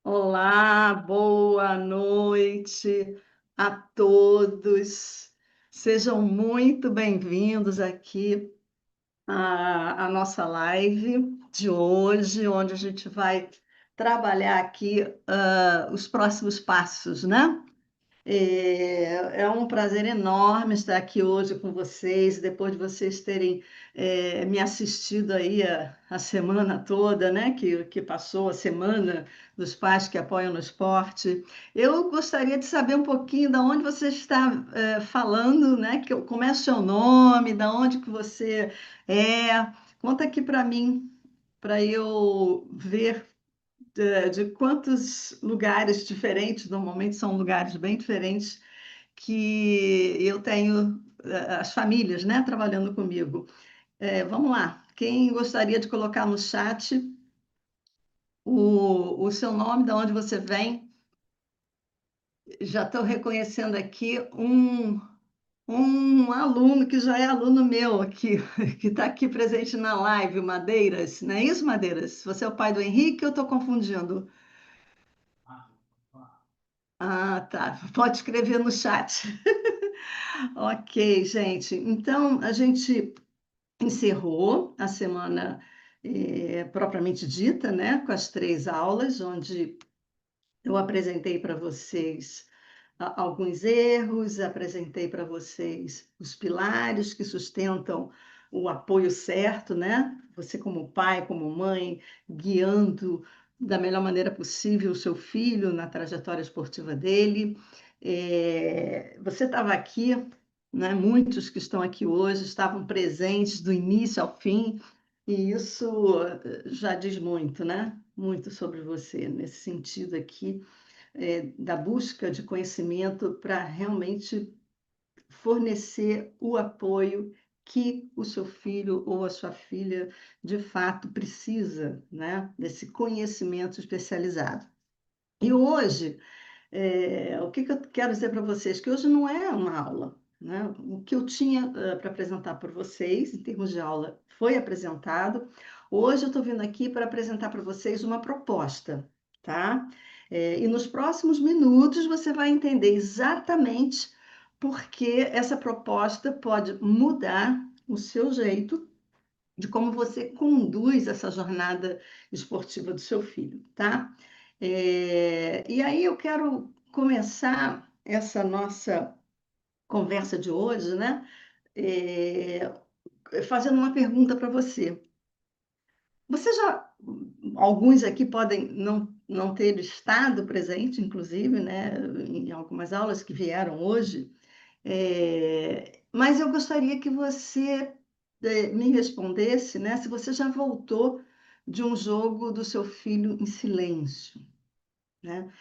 Olá, boa noite a todos. Sejam muito bem-vindos aqui à nossa live de hoje, onde a gente vai trabalhar aqui os próximos passos, né? É um prazer enorme estar aqui hoje com vocês, depois de vocês terem me assistido aí a semana toda, né? Que passou a semana dos pais que apoiam no esporte. Eu gostaria de saber um pouquinho de onde você está falando, né? Como é o seu nome, da onde que você é. Conta aqui para mim, para eu ver de quantos lugares diferentes, normalmente são lugares bem diferentes, que eu tenho as famílias, né, trabalhando comigo. Vamos lá. Quem gostaria de colocar no chat o seu nome, de onde você vem? Já estou reconhecendo aqui um aluno que já é aluno meu aqui, que está aqui presente na live, o Madeiras. Não é isso, Madeiras? Você é o pai do Henrique, eu estou confundindo? Ah, tá. Pode escrever no chat. Ok, gente. Então, a gente encerrou a semana propriamente dita, né, com as 3 aulas, onde eu apresentei para vocês alguns erros, apresentei para vocês os pilares que sustentam o apoio certo, né? Você, como pai, como mãe, guiando da melhor maneira possível o seu filho na trajetória esportiva dele. Você estava aqui, né? Muitos que estão aqui hoje estavam presentes do início ao fim, e isso já diz muito, né? Muito sobre você, nesse sentido aqui da busca de conhecimento para realmente fornecer o apoio que o seu filho ou a sua filha de fato precisa, né? Desse conhecimento especializado. E hoje, o que eu quero dizer para vocês? Que hoje não é uma aula, né? O que eu tinha para apresentar para vocês, em termos de aula, foi apresentado. Hoje eu estou vindo aqui para apresentar para vocês uma proposta, tá? E nos próximos minutos você vai entender exatamente por que essa proposta pode mudar o seu jeito de como você conduz essa jornada esportiva do seu filho, tá? E aí eu quero começar essa nossa conversa de hoje, né? É, Fazendo uma pergunta para você. Você já, alguns aqui podem não ter estado presente, inclusive, né, em algumas aulas que vieram hoje, mas eu gostaria que você me respondesse, né, se você já voltou de um jogo do seu filho em silêncio, né?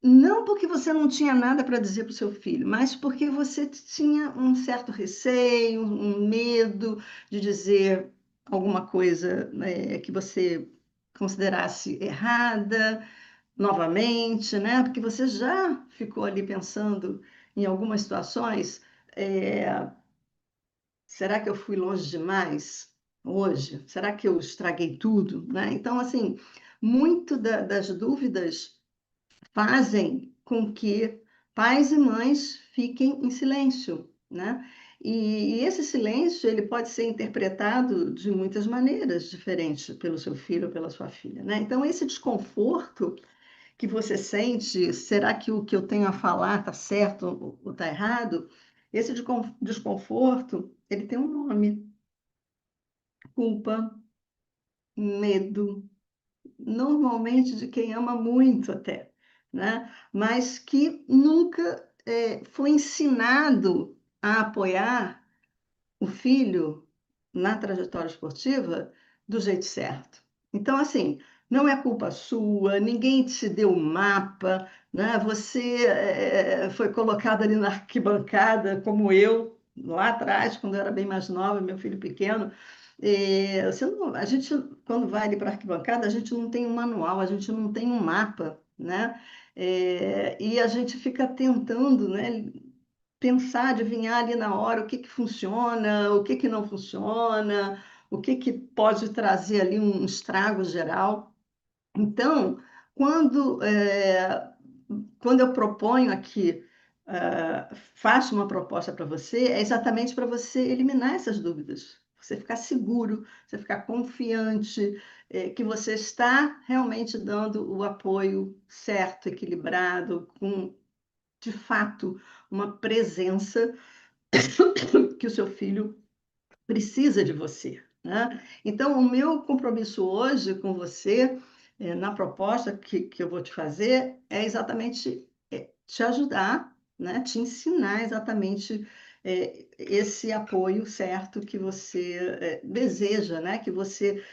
Não porque você não tinha nada para dizer para o seu filho, mas porque você tinha um certo receio, um medo de dizer alguma coisa, né, que você considerasse errada novamente, né? Porque você já ficou ali pensando em algumas situações. é, Será que eu fui longe demais hoje? Será que eu estraguei tudo, né? Então, assim, muito das dúvidas fazem com que pais e mães fiquem em silêncio, né? E esse silêncio ele pode ser interpretado de muitas maneiras diferentes pelo seu filho ou pela sua filha, né? Então esse desconforto que você sente, será que o que eu tenho a falar está certo ou está errado? Esse desconforto ele tem um nome: culpa, medo, normalmente de quem ama muito até, né? Mas que nunca foi ensinado a apoiar o filho na trajetória esportiva do jeito certo. Então, assim, não é culpa sua, ninguém te deu o mapa, né? Você foi colocado ali na arquibancada, como eu, lá atrás, quando eu era bem mais nova, meu filho pequeno. A gente, quando vai ali para a arquibancada, a gente não tem um manual, a gente não tem um mapa, né? E a gente fica tentando, né, pensar, adivinhar ali na hora o que que funciona, o que que não funciona, o que que pode trazer ali um estrago geral. Então, quando, quando eu proponho aqui, faço uma proposta para você, é exatamente para você eliminar essas dúvidas, você ficar seguro, você ficar confiante, que você está realmente dando o apoio certo, equilibrado, com, de fato, uma presença que o seu filho precisa de você, né? Então, o meu compromisso hoje com você, na proposta que eu vou te fazer, é exatamente te ajudar, né? Te ensinar exatamente esse apoio certo que você deseja, né? Que você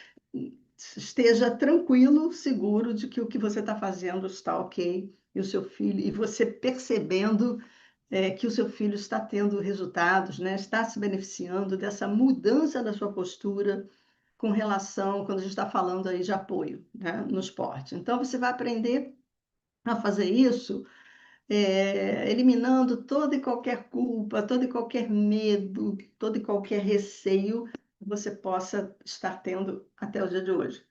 esteja tranquilo, seguro de que o que você está fazendo está ok, e o seu filho, e você percebendo que o seu filho está tendo resultados, né? Está se beneficiando dessa mudança da sua postura com relação, quando a gente está falando aí de apoio, né, no esporte. Então, você vai aprender a fazer isso, eliminando toda e qualquer culpa, todo e qualquer medo, todo e qualquer receio que você possa estar tendo até o dia de hoje.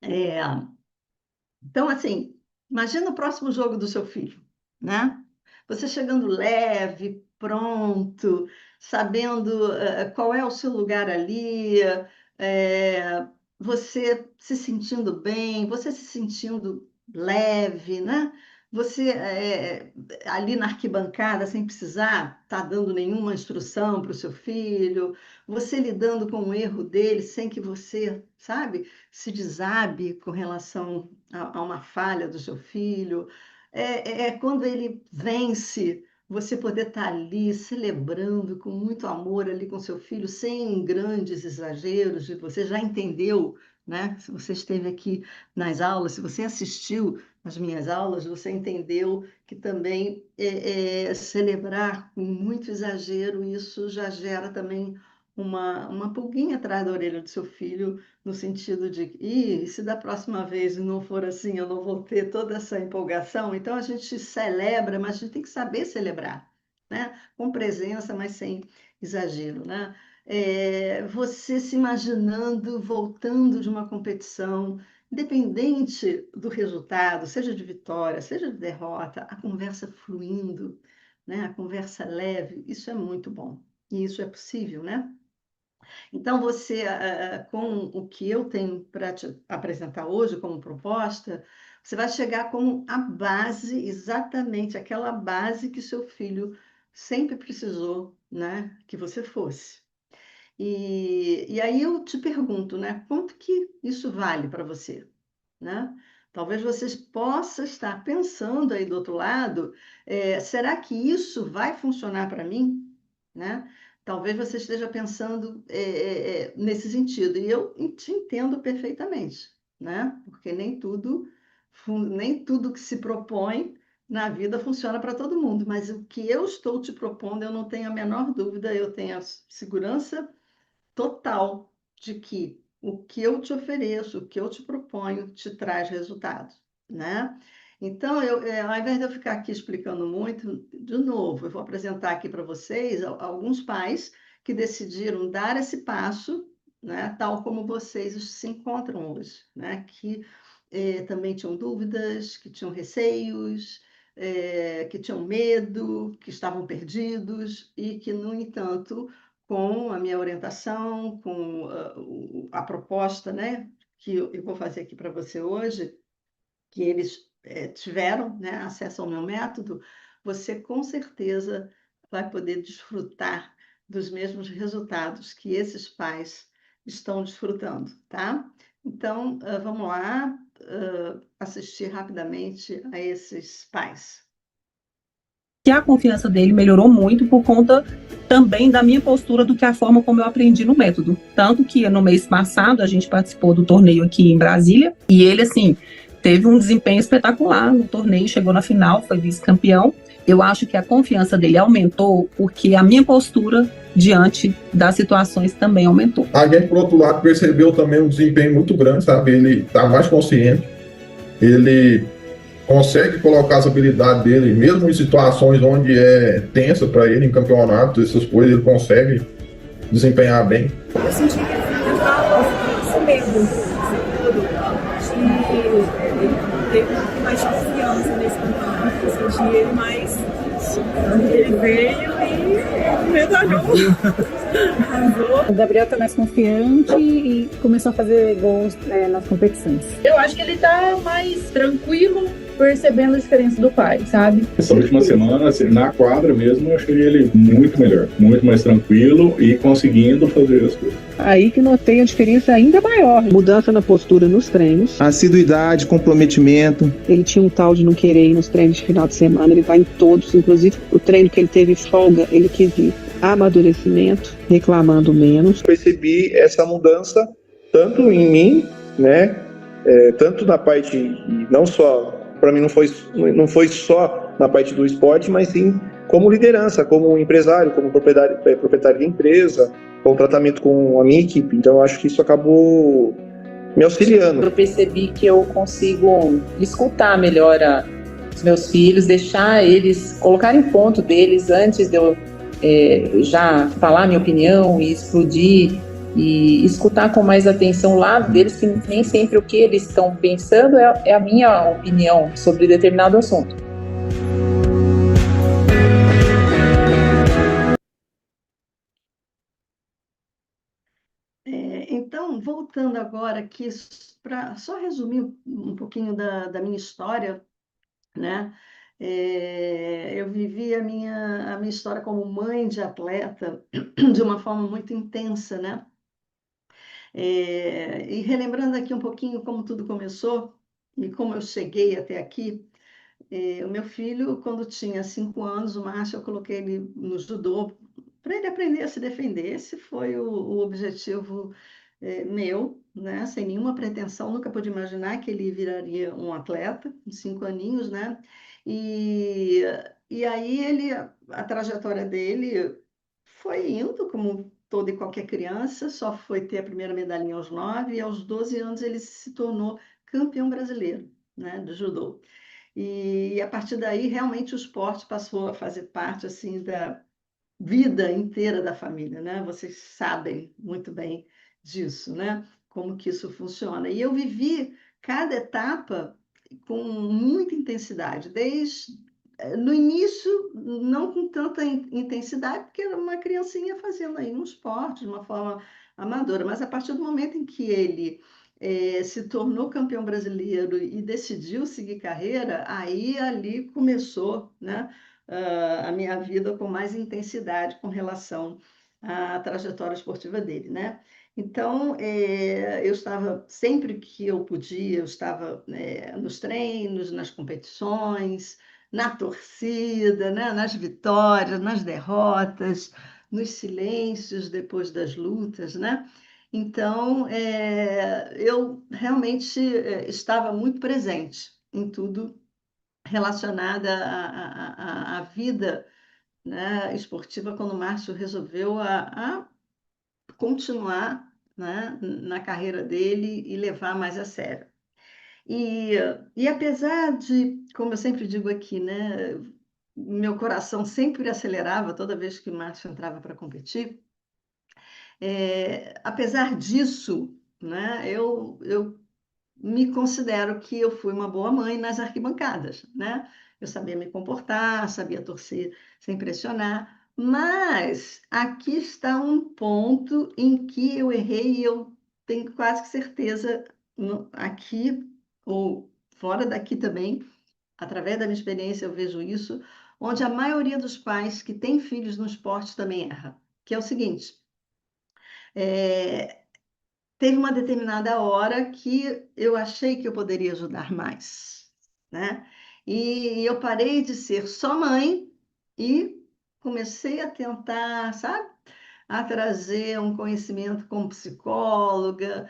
É, Então, assim, imagina o próximo jogo do seu filho, né? Você chegando leve, pronto, sabendo qual é o seu lugar ali, você se sentindo bem, você se sentindo leve, né? Você ali na arquibancada, sem precisar estar dando nenhuma instrução para o seu filho, você lidando com o erro dele sem que você, sabe, se desabe com relação a uma falha do seu filho. É quando ele vence, você poder estar ali celebrando com muito amor ali com seu filho, sem grandes exageros, e você já entendeu, né? Se você esteve aqui nas aulas, se você assistiu às minhas aulas, você entendeu que também celebrar com muito exagero, isso já gera também uma pulguinha atrás da orelha do seu filho, no sentido de, se da próxima vez não for assim, eu não vou ter toda essa empolgação. Então, a gente celebra, mas a gente tem que saber celebrar, né? Com presença, mas sem exagero, né? Você se imaginando voltando de uma competição, independente do resultado, seja de vitória, seja de derrota, a conversa fluindo, né? A conversa leve, isso é muito bom. E isso é possível, né? Então, você, com o que eu tenho para te apresentar hoje como proposta, você vai chegar com a base, exatamente aquela base que seu filho sempre precisou, né, que você fosse. E aí eu te pergunto, né, quanto que isso vale para você, né? Talvez você possa estar pensando aí do outro lado, será que isso vai funcionar para mim, né? Talvez você esteja pensando nesse sentido, e eu te entendo perfeitamente, né? Porque nem tudo que se propõe na vida funciona para todo mundo, mas o que eu estou te propondo, eu não tenho a menor dúvida, eu tenho a segurança total de que o que eu te ofereço, o que eu te proponho, te traz resultado, né? Então, ao invés de eu ficar aqui explicando muito, de novo, eu vou apresentar aqui para vocês alguns pais que decidiram dar esse passo, né, tal como vocês se encontram hoje, né, que também tinham dúvidas, que tinham receios, que tinham medo, que estavam perdidos e que, no entanto, com a minha orientação, com a proposta, né, que eu vou fazer aqui para você hoje, que eles tiveram, né, acesso ao meu método, você com certeza vai poder desfrutar dos mesmos resultados que esses pais estão desfrutando, tá? Então, vamos lá, assistir rapidamente a esses pais. Que a confiança dele melhorou muito por conta também da minha postura, do que a forma como eu aprendi no método. Tanto que no mês passado a gente participou do torneio aqui em Brasília e ele, assim, teve um desempenho espetacular no torneio, chegou na final, foi vice-campeão. Eu acho que a confiança dele aumentou porque a minha postura diante das situações também aumentou. A gente, por outro lado, percebeu também um desempenho muito grande, sabe? Ele está mais consciente, ele consegue colocar as habilidades dele, mesmo em situações onde é tensa para ele, em campeonatos, essas coisas, ele consegue desempenhar bem. Eu senti que ele estava com medo. O Gabriel está mais confiante e começou a fazer gols nas competições. Eu acho que ele tá mais tranquilo, percebendo a diferença do pai, sabe? Essa última semana, assim, na quadra mesmo, eu achei ele muito melhor, muito mais tranquilo e conseguindo fazer as coisas. Aí que notei a diferença ainda maior. Mudança na postura nos treinos. Assiduidade, comprometimento. Ele tinha um tal de não querer ir nos treinos de final de semana, ele vai em todos, inclusive o treino que ele teve folga, ele quis ir. Amadurecimento, reclamando menos. Percebi essa mudança tanto em mim, né, tanto na parte, não só, para mim não foi só na parte do esporte, mas sim como liderança, como empresário, como proprietário de empresa, com tratamento com a minha equipe. Então eu acho que isso acabou me auxiliando. Eu percebi que eu consigo escutar melhor os meus filhos, deixar eles colocarem ponto deles antes de eu já falar minha opinião e explodir, e escutar com mais atenção o lado deles, que nem sempre o que eles estão pensando é a minha opinião sobre determinado assunto. Então, voltando agora aqui, para só resumir um pouquinho da minha história, né? Eu vivi a minha história como mãe de atleta de uma forma muito intensa, né? E relembrando aqui um pouquinho como tudo começou e como eu cheguei até aqui, o meu filho, quando tinha 5 anos, o Márcio, eu coloquei ele no judô para ele aprender a se defender. Esse foi o objetivo meu, né? Sem nenhuma pretensão, nunca pude imaginar que ele viraria um atleta, com 5 aninhos, né? E, e aí a trajetória dele foi indo, como toda e qualquer criança, só foi ter a primeira medalhinha aos 9, e aos 12 anos ele se tornou campeão brasileiro, né, do judô. E a partir daí, realmente, o esporte passou a fazer parte assim da vida inteira da família, né? Vocês sabem muito bem disso, né? Como que isso funciona. E eu vivi cada etapa com muita intensidade, desde no início, não com tanta intensidade, porque era uma criancinha fazendo aí um esporte de uma forma amadora, mas a partir do momento em que ele se tornou campeão brasileiro e decidiu seguir carreira, aí ali começou, né, a minha vida com mais intensidade com relação à trajetória esportiva dele, né? Então, eu estava, sempre que eu podia, eu estava nos treinos, nas competições, na torcida, né? Nas vitórias, nas derrotas, nos silêncios depois das lutas, né? Então, eu realmente estava muito presente em tudo relacionado à vida, né, esportiva, quando o Márcio resolveu a continuar, né, na carreira dele e levar mais a sério. E, e apesar de, como eu sempre digo aqui, né, meu coração sempre acelerava toda vez que o Márcio entrava para competir, apesar disso, né, eu me considero que eu fui uma boa mãe nas arquibancadas, né? Eu sabia me comportar, sabia torcer sem pressionar, mas aqui está um ponto em que eu errei e eu tenho quase que certeza aqui ou fora daqui também, através da minha experiência eu vejo isso, onde a maioria dos pais que têm filhos no esporte também erra, que é o seguinte, é, teve uma determinada hora que eu achei que eu poderia ajudar mais, né? E eu parei de ser só mãe e comecei a tentar, sabe, a trazer um conhecimento como psicóloga,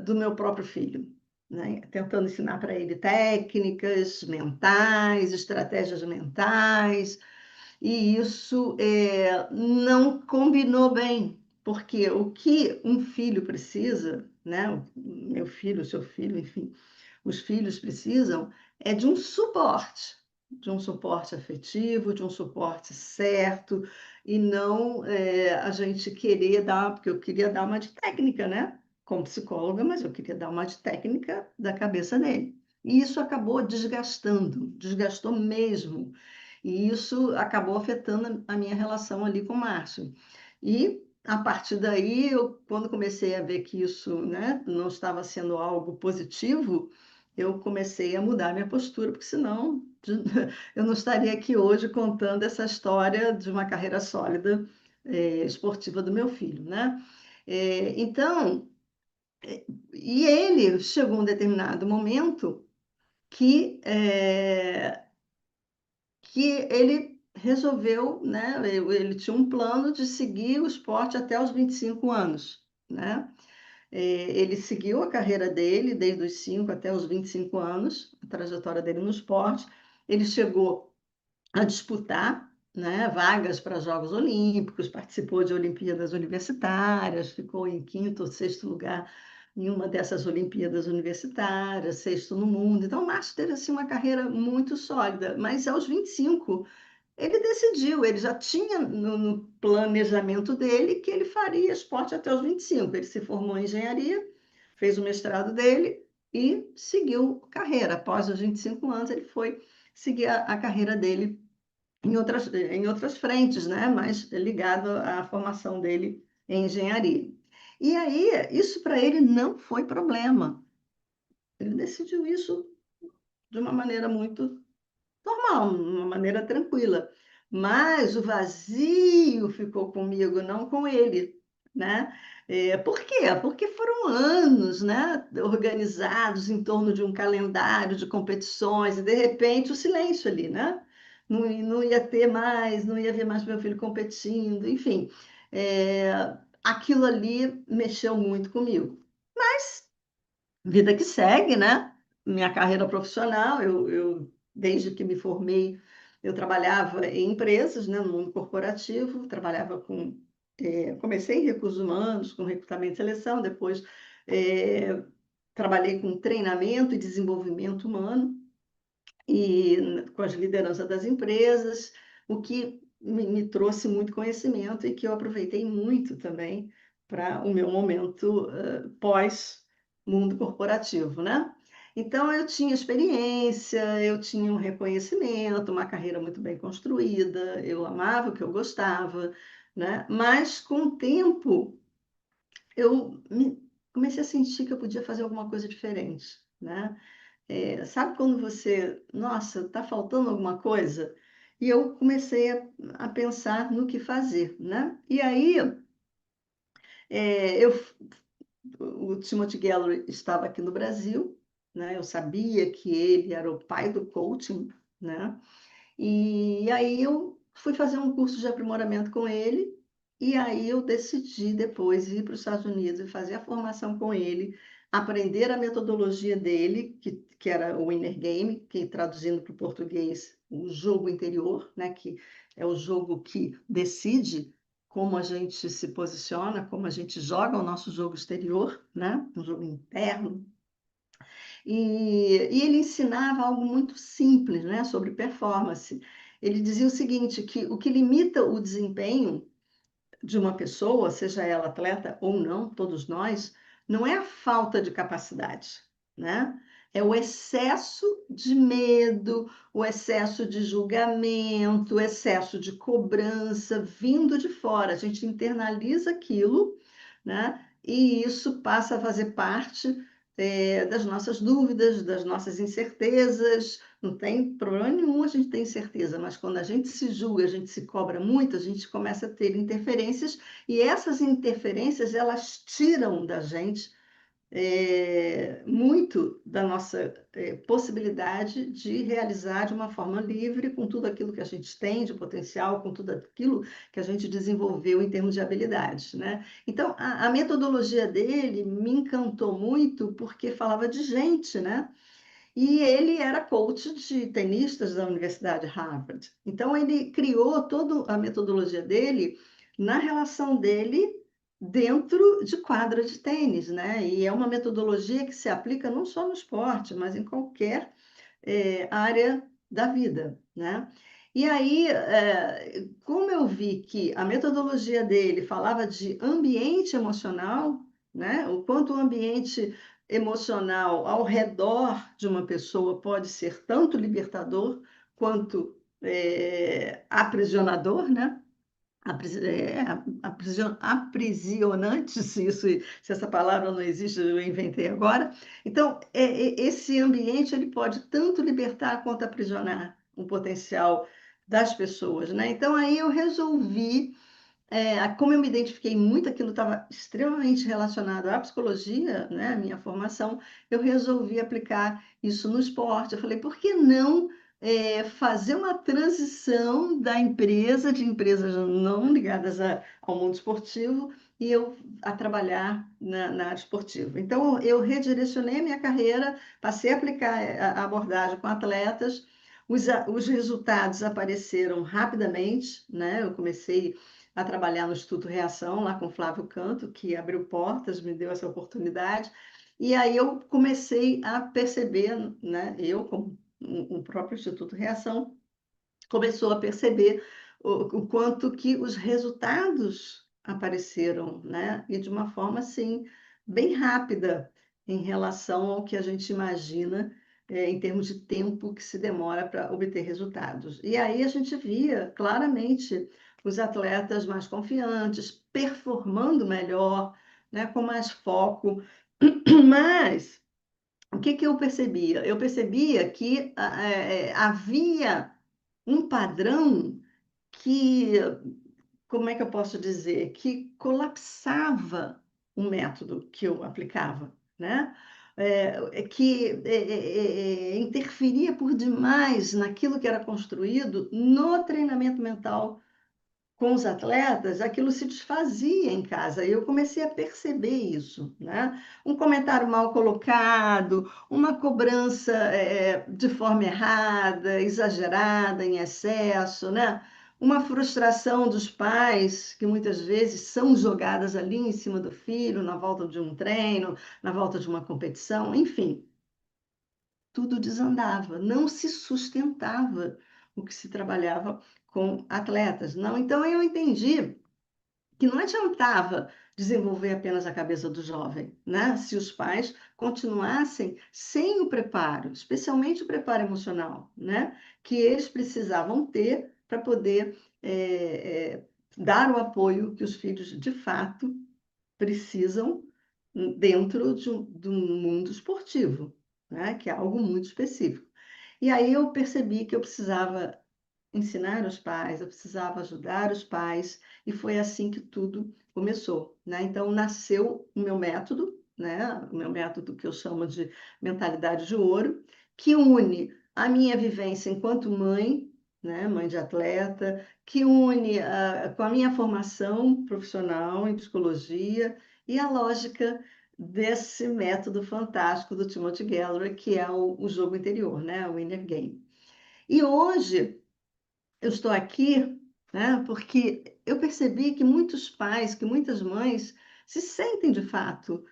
do meu próprio filho, né? Tentando ensinar para ele técnicas mentais, estratégias mentais, e isso não combinou bem, porque o que um filho precisa, né? O meu filho, o seu filho, enfim, os filhos precisam de de um suporte afetivo, de um suporte certo, e não a gente querer dar, porque eu queria dar uma de técnica, né? Como psicóloga, mas eu queria dar uma de técnica da cabeça dele. E isso acabou desgastando, desgastou mesmo. E isso acabou afetando a minha relação ali com o Márcio. E a partir daí, quando comecei a ver que isso, né, não estava sendo algo positivo, eu comecei a mudar minha postura, porque senão eu não estaria aqui hoje contando essa história de uma carreira sólida, esportiva do meu filho, né? Então, e ele chegou um determinado momento que ele resolveu, né? Ele tinha um plano de seguir o esporte até os 25 anos, né? Ele seguiu a carreira dele desde os 5 até os 25 anos, a trajetória dele no esporte. Ele chegou a disputar, né, vagas para Jogos Olímpicos, participou de Olimpíadas Universitárias, ficou em quinto ou sexto lugar em uma dessas Olimpíadas Universitárias, sexto no mundo. Então, o Márcio teve assim, uma carreira muito sólida, mas aos 25 ele decidiu, ele já tinha no planejamento dele que ele faria esporte até os 25. Ele se formou em engenharia, fez o mestrado dele e seguiu carreira. Após os 25 anos, ele foi seguir a carreira dele em outras frentes, né? Mas ligado à formação dele em engenharia. E aí, isso para ele não foi problema. Ele decidiu isso de uma maneira muito normal, uma maneira tranquila. Mas o vazio ficou comigo, não com ele, né? Por quê? Porque foram anos, né, organizados em torno de um calendário de competições e de repente o silêncio ali, né? Não ia ter mais, não ia ver mais meu filho competindo, enfim. É, aquilo ali mexeu muito comigo. Mas vida que segue, né? Minha carreira profissional, desde que me formei, eu trabalhava em empresas, né, no mundo corporativo, comecei em recursos humanos, com recrutamento e seleção, depois trabalhei com treinamento e desenvolvimento humano, e com as lideranças das empresas, o que me trouxe muito conhecimento e que eu aproveitei muito também para o meu momento pós-mundo corporativo, né? Então, eu tinha experiência, eu tinha um reconhecimento, uma carreira muito bem construída, eu amava o que eu gostava, né? Mas, com o tempo, comecei a sentir que eu podia fazer alguma coisa diferente, né? Sabe quando você, nossa, está faltando alguma coisa? E eu comecei a pensar no que fazer, né? E aí, é, eu, o Timothy Gallery estava aqui no Brasil, né? Eu sabia que ele era o pai do coaching, né? E aí eu fui fazer um curso de aprimoramento com ele, e aí eu decidi depois ir para os Estados Unidos e fazer a formação com ele, aprender a metodologia dele, que era o Inner Game, que traduzindo para o português, o jogo interior, né, que é o jogo que decide como a gente se posiciona, como a gente joga o nosso jogo exterior, né, um jogo interno. E ele ensinava algo muito simples, né, sobre performance. Ele dizia o seguinte, que o que limita o desempenho de uma pessoa, seja ela atleta ou não, todos nós, não é a falta de capacidade, né? É o excesso de medo, o excesso de julgamento, o excesso de cobrança vindo de fora. A gente internaliza aquilo, né? E isso passa a fazer parte das nossas dúvidas, das nossas incertezas. Não tem problema nenhum a gente ter incerteza, mas quando a gente se julga, a gente se cobra muito, a gente começa a ter interferências, e essas interferências, elas tiram da gente muito da nossa possibilidade de realizar de uma forma livre, com tudo aquilo que a gente tem de potencial, com tudo aquilo que a gente desenvolveu em termos de habilidades, né? Então, a metodologia dele me encantou muito porque falava de gente, né? E ele era coach de tenistas da Universidade Harvard. Então, ele criou toda a metodologia dele na relação dele dentro de quadra de tênis, né? E é uma metodologia que se aplica não só no esporte, mas em qualquer área da vida, né? E aí, como eu vi que a metodologia dele falava de ambiente emocional, né? O quanto o ambiente emocional ao redor de uma pessoa pode ser tanto libertador quanto aprisionador, né? Aprisionante, se essa palavra não existe, eu inventei agora. Então, esse ambiente ele pode tanto libertar quanto aprisionar o potencial das pessoas, né? Então, aí eu resolvi, como eu me identifiquei muito, aquilo estava extremamente relacionado à psicologia, né? A minha formação, eu resolvi aplicar isso no esporte. Eu falei, por que não fazer uma transição da empresa, de empresas não ligadas ao mundo esportivo, e eu a trabalhar na área esportiva. Então, eu redirecionei a minha carreira, passei a aplicar a abordagem com atletas, os resultados apareceram rapidamente, né? Eu comecei a trabalhar no Instituto Reação, lá com Flávio Canto, que abriu portas, me deu essa oportunidade. E aí eu comecei a perceber, né, eu, como o próprio Instituto Reação, começou a perceber o quanto que os resultados apareceram, né, e de uma forma, assim, bem rápida em relação ao que a gente imagina em termos de tempo que se demora para obter resultados. E aí a gente via claramente os atletas mais confiantes, performando melhor, né, com mais foco. Mas o que que eu percebia? Eu percebia que havia um padrão que, como é que eu posso dizer, que colapsava o método que eu aplicava, né? Que interferia por demais naquilo que era construído no treinamento mental com os atletas, aquilo se desfazia em casa. E eu comecei a perceber isso, né? Um comentário mal colocado, uma cobrança de forma errada, exagerada, em excesso, né? Uma frustração dos pais, que muitas vezes são jogadas ali em cima do filho, na volta de um treino, na volta de uma competição, enfim, tudo desandava, não se sustentava o que se trabalhava com atletas. Não, então eu entendi que não adiantava desenvolver apenas a cabeça do jovem, né? Se os pais continuassem sem o preparo, especialmente o preparo emocional, né? Que eles precisavam ter para poder dar o apoio que os filhos de fato precisam dentro de um mundo esportivo, né? Que é algo muito específico. E aí eu percebi que eu precisava ensinar os pais, eu precisava ajudar os pais, e foi assim que tudo começou, né? Então nasceu o meu método, né? O meu método que eu chamo de mentalidade de ouro, que une a minha vivência enquanto mãe, né? Mãe de atleta, que une com a minha formação profissional em psicologia e a lógica desse método fantástico do Timothy Gallagher, que é o jogo interior, né? O inner game. E hoje eu estou aqui, né, porque eu percebi que muitos pais, que muitas mães se sentem de fato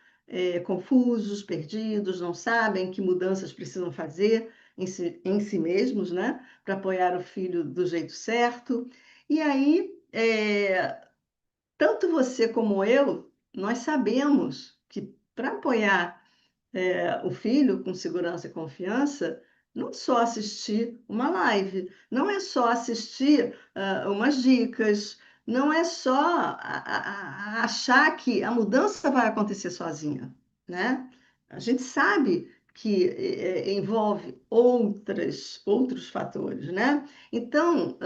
confusos, perdidos, não sabem que mudanças precisam fazer em si mesmos, né, para apoiar o filho do jeito certo. E aí, tanto você como eu, nós sabemos que para apoiar o filho com segurança e confiança, não só assistir uma live, não é só assistir umas dicas, não é só achar que a mudança vai acontecer sozinha, né? A gente sabe que envolve outros fatores, né? Então,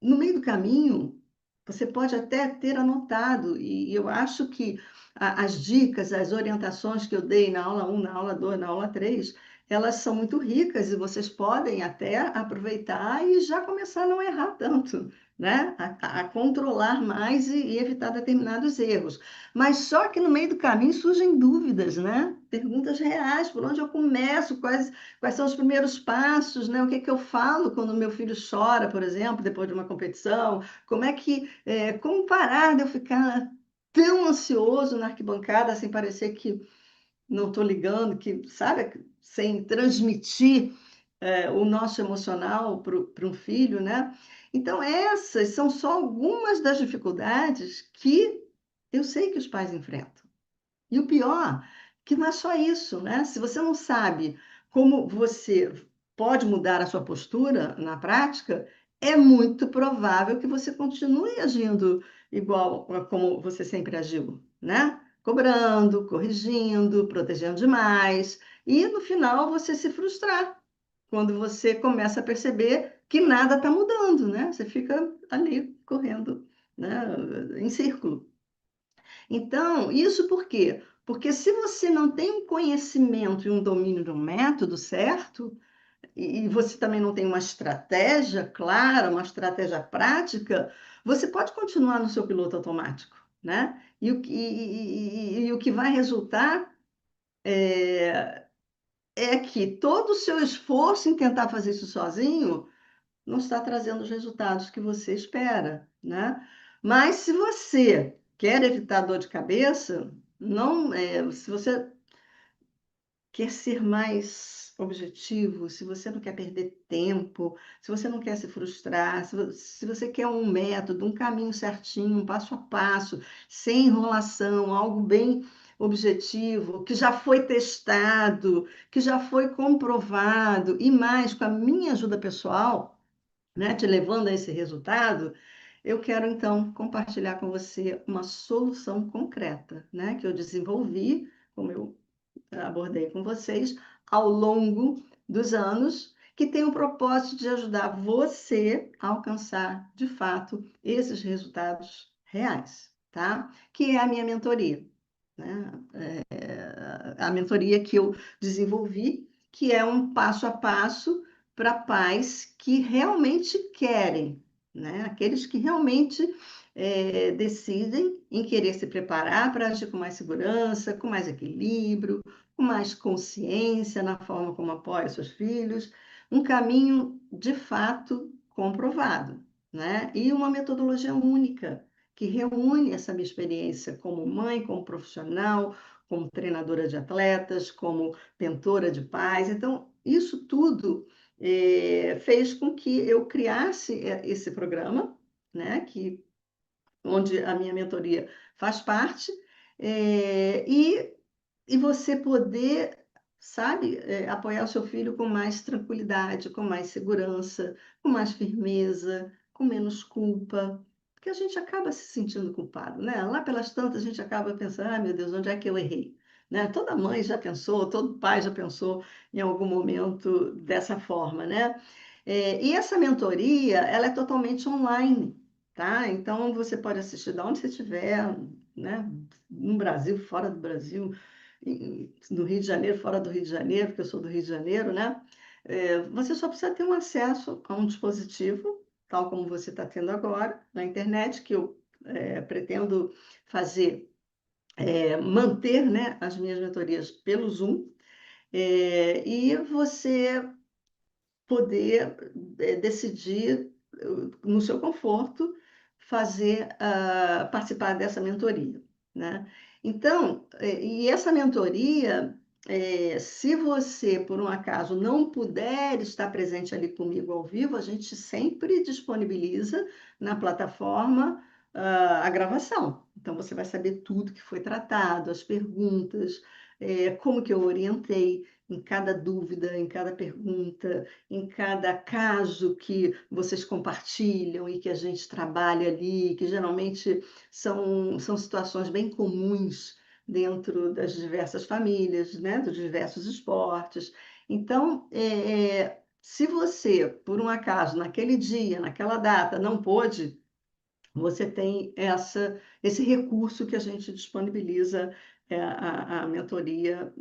no meio do caminho, você pode até ter anotado, e eu acho que as dicas, as orientações que eu dei na aula 1, na aula 2, na aula 3, elas são muito ricas e vocês podem até aproveitar e já começar a não errar tanto, né? A controlar mais e evitar determinados erros. Mas só que no meio do caminho surgem dúvidas, né? Perguntas reais, por onde eu começo, quais são os primeiros passos, né? O que é que eu falo quando meu filho chora, por exemplo, depois de uma competição? Como parar de eu ficar tão ansioso na arquibancada sem parecer que não estou ligando, que, sabe, sem transmitir o nosso emocional para um filho, né? Então, essas são só algumas das dificuldades que eu sei que os pais enfrentam. E o pior, que não é só isso, né? Se você não sabe como você pode mudar a sua postura na prática, é muito provável que você continue agindo igual a como você sempre agiu, né? Cobrando, corrigindo, protegendo demais, e no final você se frustrar quando você começa a perceber que nada está mudando, né? Você fica ali correndo, né, em círculo. Então, isso por quê? Porque se você não tem um conhecimento e um domínio do método certo, e você também não tem uma estratégia clara, uma estratégia prática, você pode continuar no seu piloto automático, né? E o que vai resultar é que todo o seu esforço em tentar fazer isso sozinho não está trazendo os resultados que você espera, né? Mas se você quer evitar dor de cabeça, não, se você quer ser mais objetivo, se você não quer perder tempo, se você não quer se frustrar, se você quer um método, um caminho certinho, um passo a passo, sem enrolação, algo bem objetivo, que já foi testado, que já foi comprovado, e mais com a minha ajuda pessoal, né, te levando a esse resultado, eu quero então compartilhar com você uma solução concreta, né, que eu desenvolvi, como eu abordei com vocês ao longo dos anos, que tem o propósito de ajudar você a alcançar, de fato, esses resultados reais, tá? Que é a minha mentoria, né? A mentoria que eu desenvolvi, que é um passo a passo para pais que realmente querem, né? Aqueles que realmente decidem em querer se preparar para agir com mais segurança, com mais equilíbrio, com mais consciência na forma como apoia seus filhos, um caminho de fato comprovado, né? E uma metodologia única que reúne essa minha experiência como mãe, como profissional, como treinadora de atletas, como mentora de pais. Então, isso tudo fez com que eu criasse esse programa, né? Onde a minha mentoria faz parte, e você poder, sabe, apoiar o seu filho com mais tranquilidade, com mais segurança, com mais firmeza, com menos culpa, porque a gente acaba se sentindo culpado, né? Lá pelas tantas a gente acaba pensando, ai meu Deus, onde é que eu errei? Né? Toda mãe já pensou, todo pai já pensou em algum momento dessa forma, né? E essa mentoria, ela é totalmente online, tá? Então você pode assistir de onde você estiver, né? No Brasil, fora do Brasil, no Rio de Janeiro, fora do Rio de Janeiro, porque eu sou do Rio de Janeiro, né? Você só precisa ter um acesso a um dispositivo, tal como você está tendo agora, na internet, que eu pretendo fazer, manter, né, as minhas mentorias pelo Zoom, e você poder decidir, no seu conforto, participar dessa mentoria, né? Então, e essa mentoria, se você, por um acaso, não puder estar presente ali comigo ao vivo, a gente sempre disponibiliza na plataforma, a gravação. Então, você vai saber tudo que foi tratado, as perguntas, como que eu orientei em cada dúvida, em cada pergunta, em cada caso que vocês compartilham e que a gente trabalha ali, que geralmente são situações bem comuns dentro das diversas famílias, né, dos diversos esportes. Então, se você, por um acaso, naquele dia, naquela data, não pôde, você tem esse recurso que a gente disponibiliza, a mentoria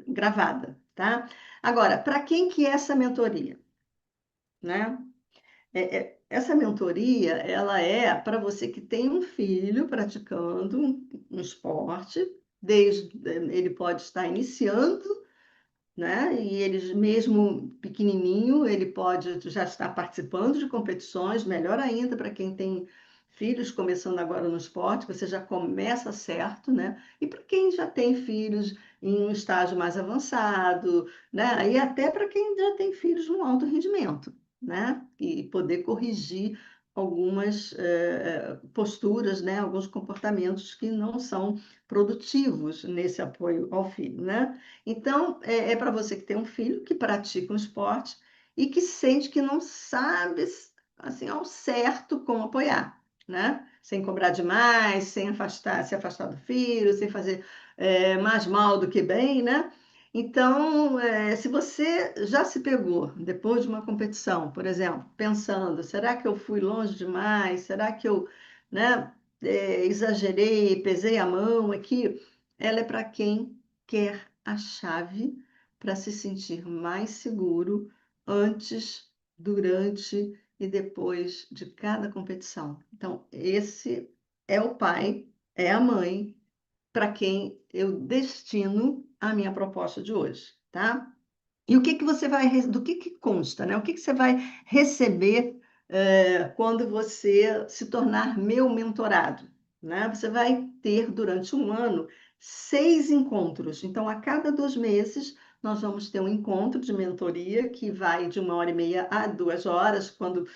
gravada, tá? Agora, para quem que é essa mentoria, né? Essa mentoria, ela é para você que tem um filho praticando um esporte, ele pode estar iniciando, né? E ele, mesmo pequenininho, ele pode já estar participando de competições, melhor ainda para quem tem filhos começando agora no esporte, você já começa certo, né? E para quem já tem filhos em um estágio mais avançado, né? E até para quem já tem filhos no alto rendimento, né? E poder corrigir algumas posturas, né? Alguns comportamentos que não são produtivos nesse apoio ao filho, né? Então, é para você que tem um filho que pratica um esporte e que sente que não sabe, assim, ao certo como apoiar, né? Sem cobrar demais, sem se afastar do filho, sem fazer mais mal do que bem, né? Então, se você já se pegou depois de uma competição, por exemplo, pensando, será que eu fui longe demais? Será que eu, né, exagerei, pesei a mão aqui? Ela é para quem quer a chave para se sentir mais seguro antes, durante e depois de cada competição. Então, esse é o pai, é a mãe para quem eu destino a minha proposta de hoje, tá? E o que que você vai, do que consta, né? O que que você vai receber quando você se tornar meu mentorado, né? Você vai ter durante um ano 6 encontros. Então, a cada 2 meses, nós vamos ter um encontro de mentoria que vai de 1h30 a 2 horas, quando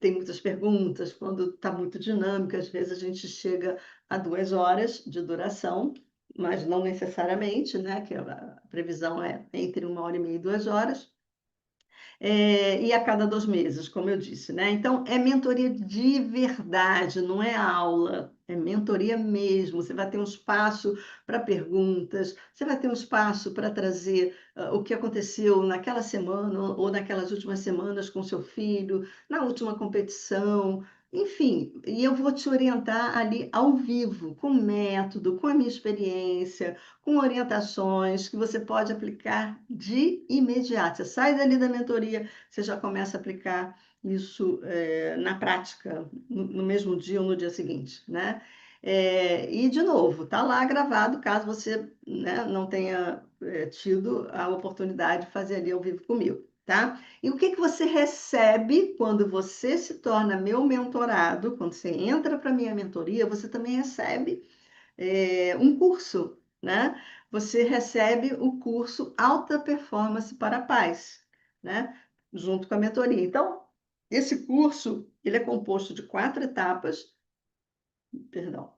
tem muitas perguntas, quando está muito dinâmica, às vezes a gente chega a 2 horas de duração, mas não necessariamente, né? Que a previsão é entre 1h30 e 2 horas. E a cada 2 meses, como eu disse, né? Então, é mentoria de verdade, não é aula, é mentoria mesmo. Você vai ter um espaço para perguntas, você vai ter um espaço para trazer o que aconteceu naquela semana ou naquelas últimas semanas com seu filho, na última competição. Enfim, e eu vou te orientar ali ao vivo, com método, com a minha experiência, com orientações que você pode aplicar de imediato. Você sai dali da mentoria, você já começa a aplicar isso na prática, no mesmo dia ou no dia seguinte, né? E, de novo, está lá gravado, caso você, né, não tenha tido a oportunidade de fazer ali ao vivo comigo, tá? E o que que você recebe quando você se torna meu mentorado, quando você entra para a minha mentoria, você também recebe um curso, né? Você recebe o curso Alta Performance para a Paz, né? Junto com a mentoria. Então, esse curso, ele é composto de 4 etapas, perdão,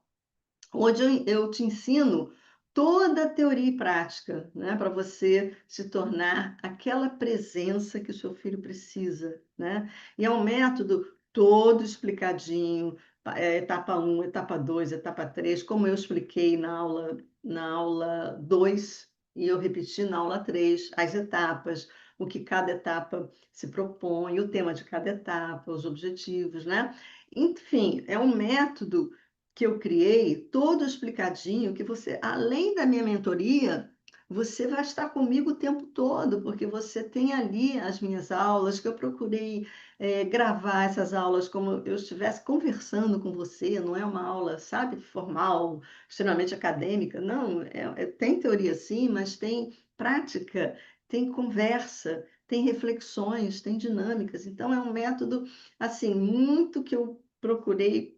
onde eu te ensino toda a teoria e prática, né, para você se tornar aquela presença que o seu filho precisa, né? E é um método todo explicadinho, etapa 1, etapa 2, etapa 3, como eu expliquei na aula 2 e eu repeti na aula 3, as etapas, o que cada etapa se propõe, o tema de cada etapa, os objetivos, né? Enfim, é um método que eu criei, todo explicadinho, que você, além da minha mentoria, você vai estar comigo o tempo todo, porque você tem ali as minhas aulas, que eu procurei gravar essas aulas como eu estivesse conversando com você, não é uma aula, sabe, formal, extremamente acadêmica, não, tem teoria sim, mas tem prática, tem conversa, tem reflexões, tem dinâmicas, então é um método, assim, muito que eu procurei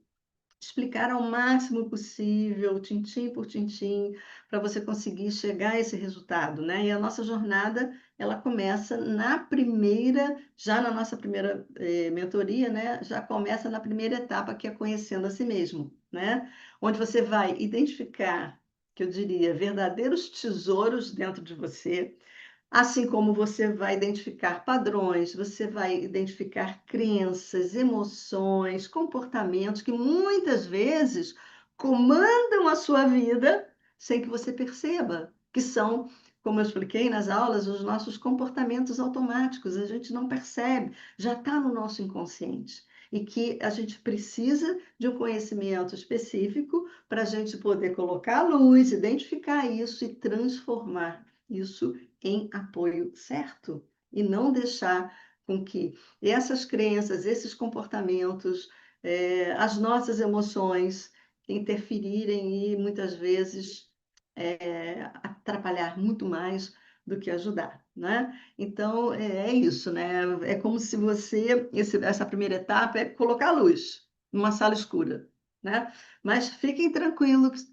explicar ao máximo possível, tintim por tintim, para você conseguir chegar a esse resultado, né? E a nossa jornada, ela começa já na nossa primeira mentoria, né? Já começa na primeira etapa, que é conhecendo a si mesmo, né? Onde você vai identificar, que eu diria, verdadeiros tesouros dentro de você. Assim como você vai identificar padrões, você vai identificar crenças, emoções, comportamentos que muitas vezes comandam a sua vida sem que você perceba, que são, como eu expliquei nas aulas, os nossos comportamentos automáticos. A gente não percebe, já está no nosso inconsciente. E que a gente precisa de um conhecimento específico para a gente poder colocar a luz, identificar isso e transformar isso em apoio certo e não deixar com que essas crenças, esses comportamentos, as nossas emoções interferirem e muitas vezes atrapalhar muito mais do que ajudar, né? Então é isso, né? É como se essa primeira etapa é colocar a luz numa sala escura, né? Mas fiquem tranquilos,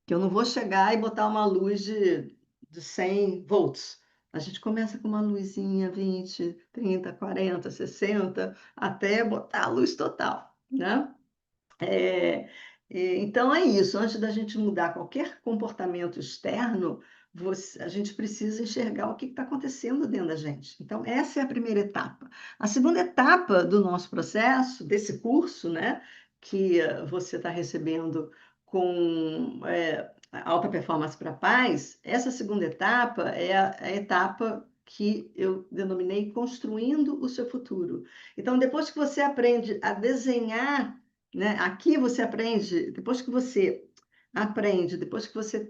que eu não vou chegar e botar uma luz de 100 volts. A gente começa com uma luzinha 20, 30, 40, 60, até botar a luz total, né? É, Então é isso, antes da gente mudar qualquer comportamento externo, a gente precisa enxergar o que está acontecendo dentro da gente. Então, essa é a primeira etapa. A segunda etapa do nosso processo, desse curso, né, que você está recebendo com alta performance para paz, essa segunda etapa é a etapa que eu denominei construindo o seu futuro. Então, depois que você aprende a desenhar, né? Aqui você aprende, depois que você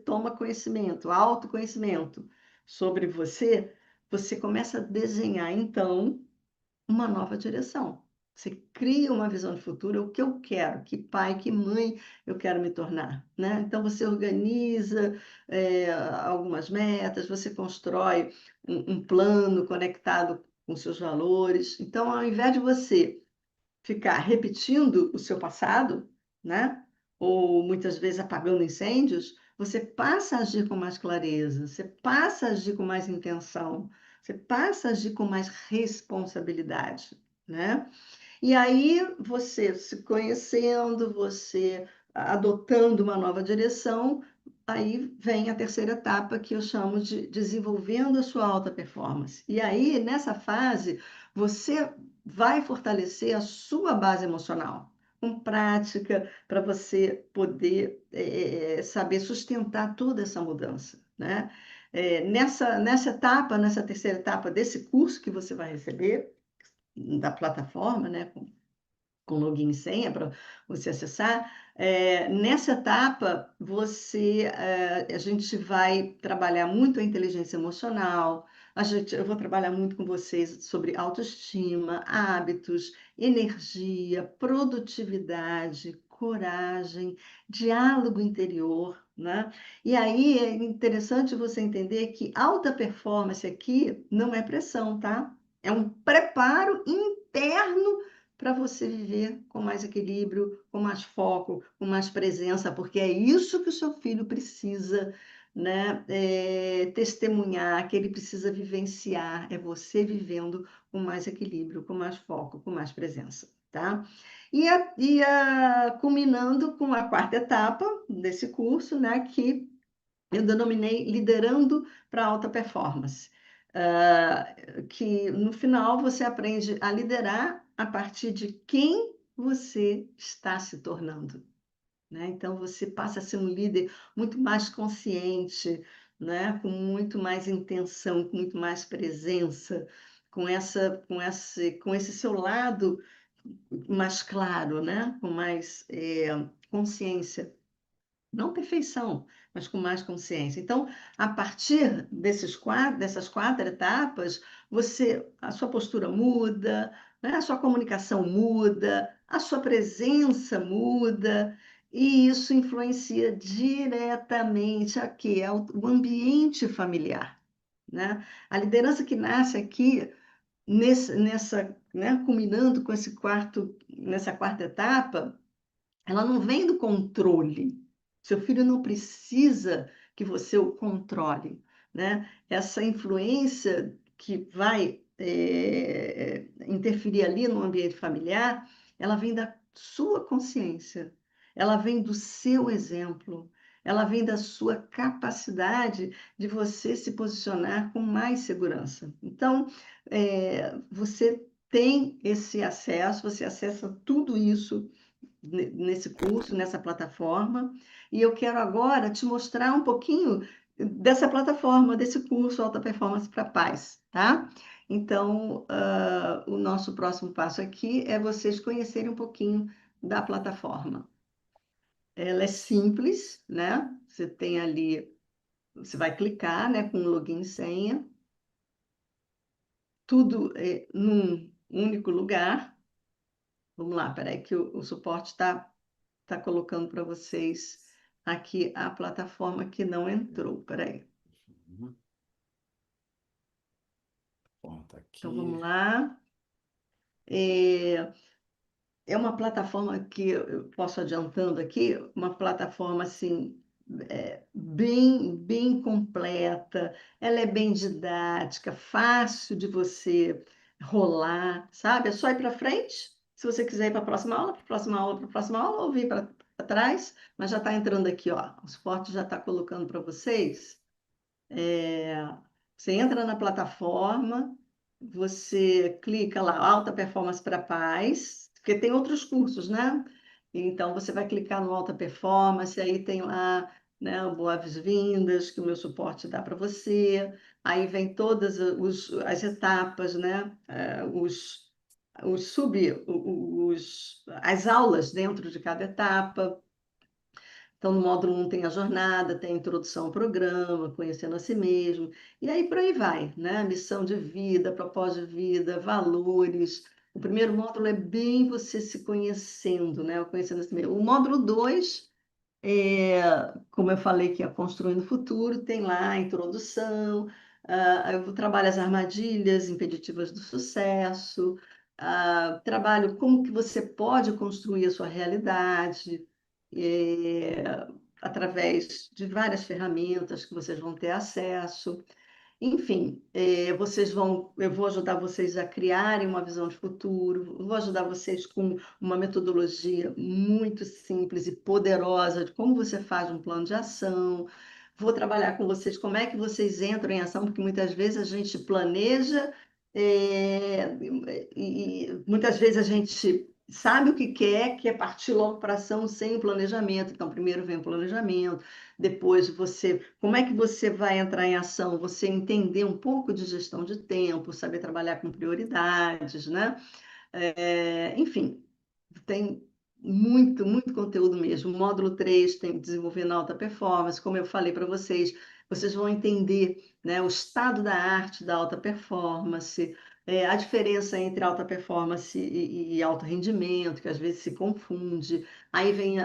toma conhecimento, autoconhecimento sobre você, você começa a desenhar, então, uma nova direção. Você cria uma visão de futuro, o que eu quero, que pai, que mãe eu quero me tornar, né? Então, você organiza algumas metas, você constrói um plano conectado com seus valores. Então, ao invés de você ficar repetindo o seu passado, né? Ou muitas vezes apagando incêndios, você passa a agir com mais clareza, você passa a agir com mais intenção, você passa a agir com mais responsabilidade, né? E aí, você se conhecendo, você adotando uma nova direção, aí vem a terceira etapa que eu chamo de desenvolvendo a sua alta performance. E aí, nessa fase, você vai fortalecer a sua base emocional, com prática, para você poder saber sustentar toda essa mudança, né? Nessa terceira etapa desse curso que você vai receber, da plataforma, né, com login e senha para você acessar. Nessa etapa, a gente vai trabalhar muito a inteligência emocional, eu vou trabalhar muito com vocês sobre autoestima, hábitos, energia, produtividade, coragem, diálogo interior, né? E aí é interessante você entender que alta performance aqui não é pressão, tá? É um preparo interno para você viver com mais equilíbrio, com mais foco, com mais presença, porque é isso que o seu filho precisa, né, testemunhar, que ele precisa vivenciar, é você vivendo com mais equilíbrio, com mais foco, com mais presença, tá? Culminando com a quarta etapa desse curso, né, que eu denominei Liderando para Alta Performance. Que no final você aprende a liderar a partir de quem você está se tornando, né? Então você passa a ser um líder muito mais consciente, né? Com muito mais intenção, com muito mais presença, com esse seu lado mais claro, né? Com mais consciência. Não perfeição, mas com mais consciência. Então, a partir dessas quatro etapas, a sua postura muda, né? A sua comunicação muda, a sua presença muda, e isso influencia diretamente aqui, o ambiente familiar, né? A liderança que nasce aqui, né, culminando com nessa quarta etapa, ela não vem do controle. Seu filho não precisa que você o controle, né? Essa influência que vai interferir ali no ambiente familiar, ela vem da sua consciência, ela vem do seu exemplo, ela vem da sua capacidade de você se posicionar com mais segurança. Então, você tem esse acesso, você acessa tudo isso nesse curso, nessa plataforma, e eu quero agora te mostrar um pouquinho dessa plataforma, desse curso Alta Performance para Paz, tá? Então, o nosso próximo passo aqui é vocês conhecerem um pouquinho da plataforma. Ela é simples, né? Você tem ali, você vai clicar, né, com login e senha, tudo num único lugar. Vamos lá, peraí que o suporte está colocando para vocês aqui a plataforma que não entrou. Peraí. Bom, tá aqui. Então, vamos lá. É uma plataforma que eu posso adiantando aqui, uma plataforma assim, bem completa, ela é bem didática, fácil de você rolar, sabe? É só ir para frente. Se você quiser ir para a próxima aula, para a próxima aula, para a próxima aula, ou vir para atrás, mas já está entrando aqui, ó. O suporte já está colocando para vocês. Você entra na plataforma, você clica lá, Alta Performance para Paz, porque tem outros cursos, né? Então, você vai clicar no Alta Performance, aí tem lá, né, o Boas-Vindas, que o meu suporte dá para você. Aí vem todas as etapas, né? As aulas dentro de cada etapa. Então, no módulo 1 tem a jornada, tem a introdução ao programa, conhecendo a si mesmo, e aí por aí vai, né? Missão de vida, propósito de vida, valores. O primeiro módulo é bem você se conhecendo, né? Conhecendo a si mesmo. O módulo 2 como eu falei que é Construindo o Futuro, tem lá a introdução, eu trabalho as armadilhas impeditivas do sucesso, trabalho como que você pode construir a sua realidade, através de várias ferramentas que vocês vão ter acesso. Enfim, eu vou ajudar vocês a criarem uma visão de futuro, vou ajudar vocês com uma metodologia muito simples e poderosa de como você faz um plano de ação. Vou trabalhar com vocês como é que vocês entram em ação, porque muitas vezes a gente planeja, e muitas vezes a gente sabe o que quer partir logo para ação sem o planejamento. Então, primeiro vem o planejamento, depois como é que você vai entrar em ação? Você entender um pouco de gestão de tempo, saber trabalhar com prioridades, né? Enfim, tem muito, muito conteúdo mesmo. O módulo 3 tem desenvolvendo alta performance, como eu falei para vocês, vocês vão entender, né, o estado da arte da alta performance, a diferença entre alta performance e alto rendimento, que às vezes se confunde. Aí vem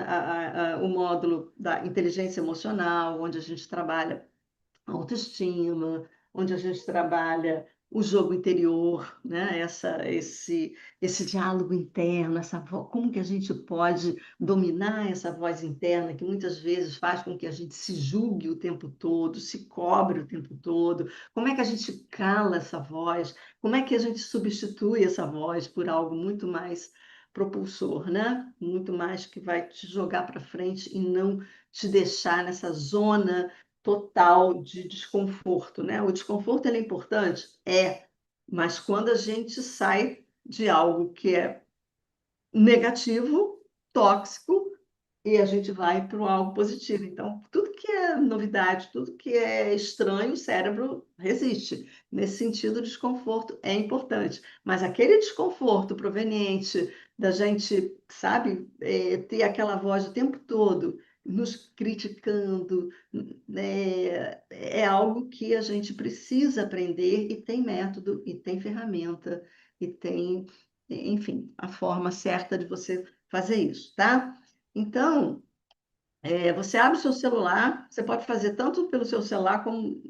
o módulo da inteligência emocional, onde a gente trabalha autoestima, onde a gente trabalha o jogo interior, né? Esse diálogo interno, como que a gente pode dominar essa voz interna que muitas vezes faz com que a gente se julgue o tempo todo, se cobre o tempo todo, como é que a gente cala essa voz, como é que a gente substitui essa voz por algo muito mais propulsor, né? Muito mais que vai te jogar para frente e não te deixar nessa zona total de desconforto, né? O desconforto ele é importante? Mas quando a gente sai de algo que é negativo, tóxico, e a gente vai para algo positivo. Então, tudo que é novidade, tudo que é estranho, o cérebro resiste. Nesse sentido, o desconforto é importante. Mas aquele desconforto proveniente da gente, sabe, ter aquela voz o tempo todo nos criticando, né, é algo que a gente precisa aprender e tem método, e tem ferramenta, e tem, enfim, a forma certa de você fazer isso, tá? Então, você abre o seu celular, você pode fazer tanto pelo seu celular como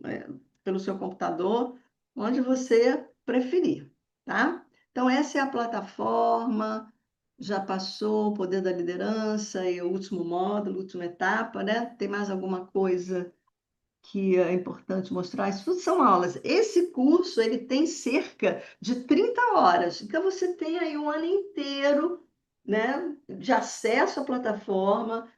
pelo seu computador, onde você preferir, tá? Então, essa é a plataforma, já passou o poder da liderança e o último módulo, última etapa, né? Tem mais alguma coisa que é importante mostrar? Isso tudo são aulas. Esse curso, ele tem cerca de 30 horas, então você tem aí um ano inteiro, né, de acesso à plataforma,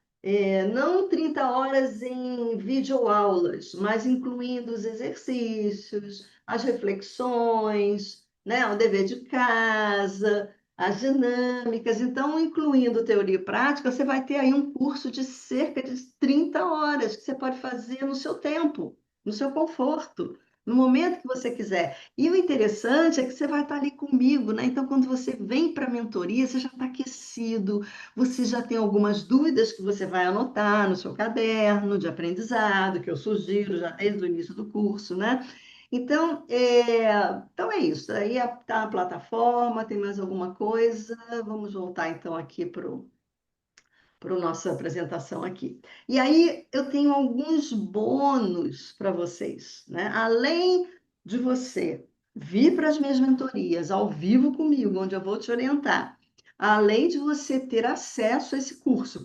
não 30 horas em videoaulas, mas incluindo os exercícios, as reflexões, né, o dever de casa, as dinâmicas. Então, incluindo teoria e prática, você vai ter aí um curso de cerca de 30 horas que você pode fazer no seu tempo, no seu conforto, no momento que você quiser. E o interessante é que você vai estar ali comigo, né? Então, quando você vem para a mentoria, você já está aquecido, você já tem algumas dúvidas que você vai anotar no seu caderno de aprendizado, que eu sugiro já desde o início do curso, né? Então é isso. Aí está a plataforma, tem mais alguma coisa? Vamos voltar então aqui para a nossa apresentação aqui. E aí eu tenho alguns bônus para vocês, né? Além de você vir para as minhas mentorias ao vivo comigo, onde eu vou te orientar, além de você ter acesso a esse curso,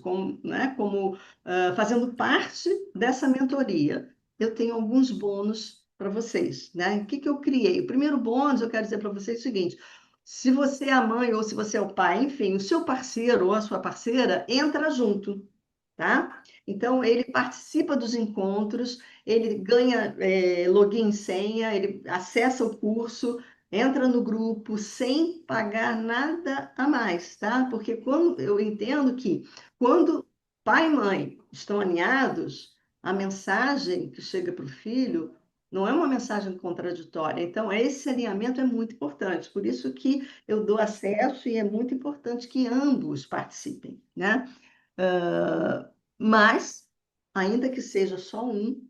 fazendo parte dessa mentoria, eu tenho alguns bônus para vocês, né? O que eu criei? O primeiro bônus, eu quero dizer para vocês o seguinte: Se você é a mãe ou se você é o pai, enfim, o seu parceiro ou a sua parceira entra junto, tá? Então, ele participa dos encontros, ele ganha login e senha, ele acessa o curso, entra no grupo sem pagar nada a mais, tá? Porque quando eu entendo que quando pai e mãe estão alinhados, a mensagem que chega para o filho não é uma mensagem contraditória. Então, esse alinhamento é muito importante. Por isso que eu dou acesso e é muito importante que ambos participem, né? Mas, ainda que seja só um,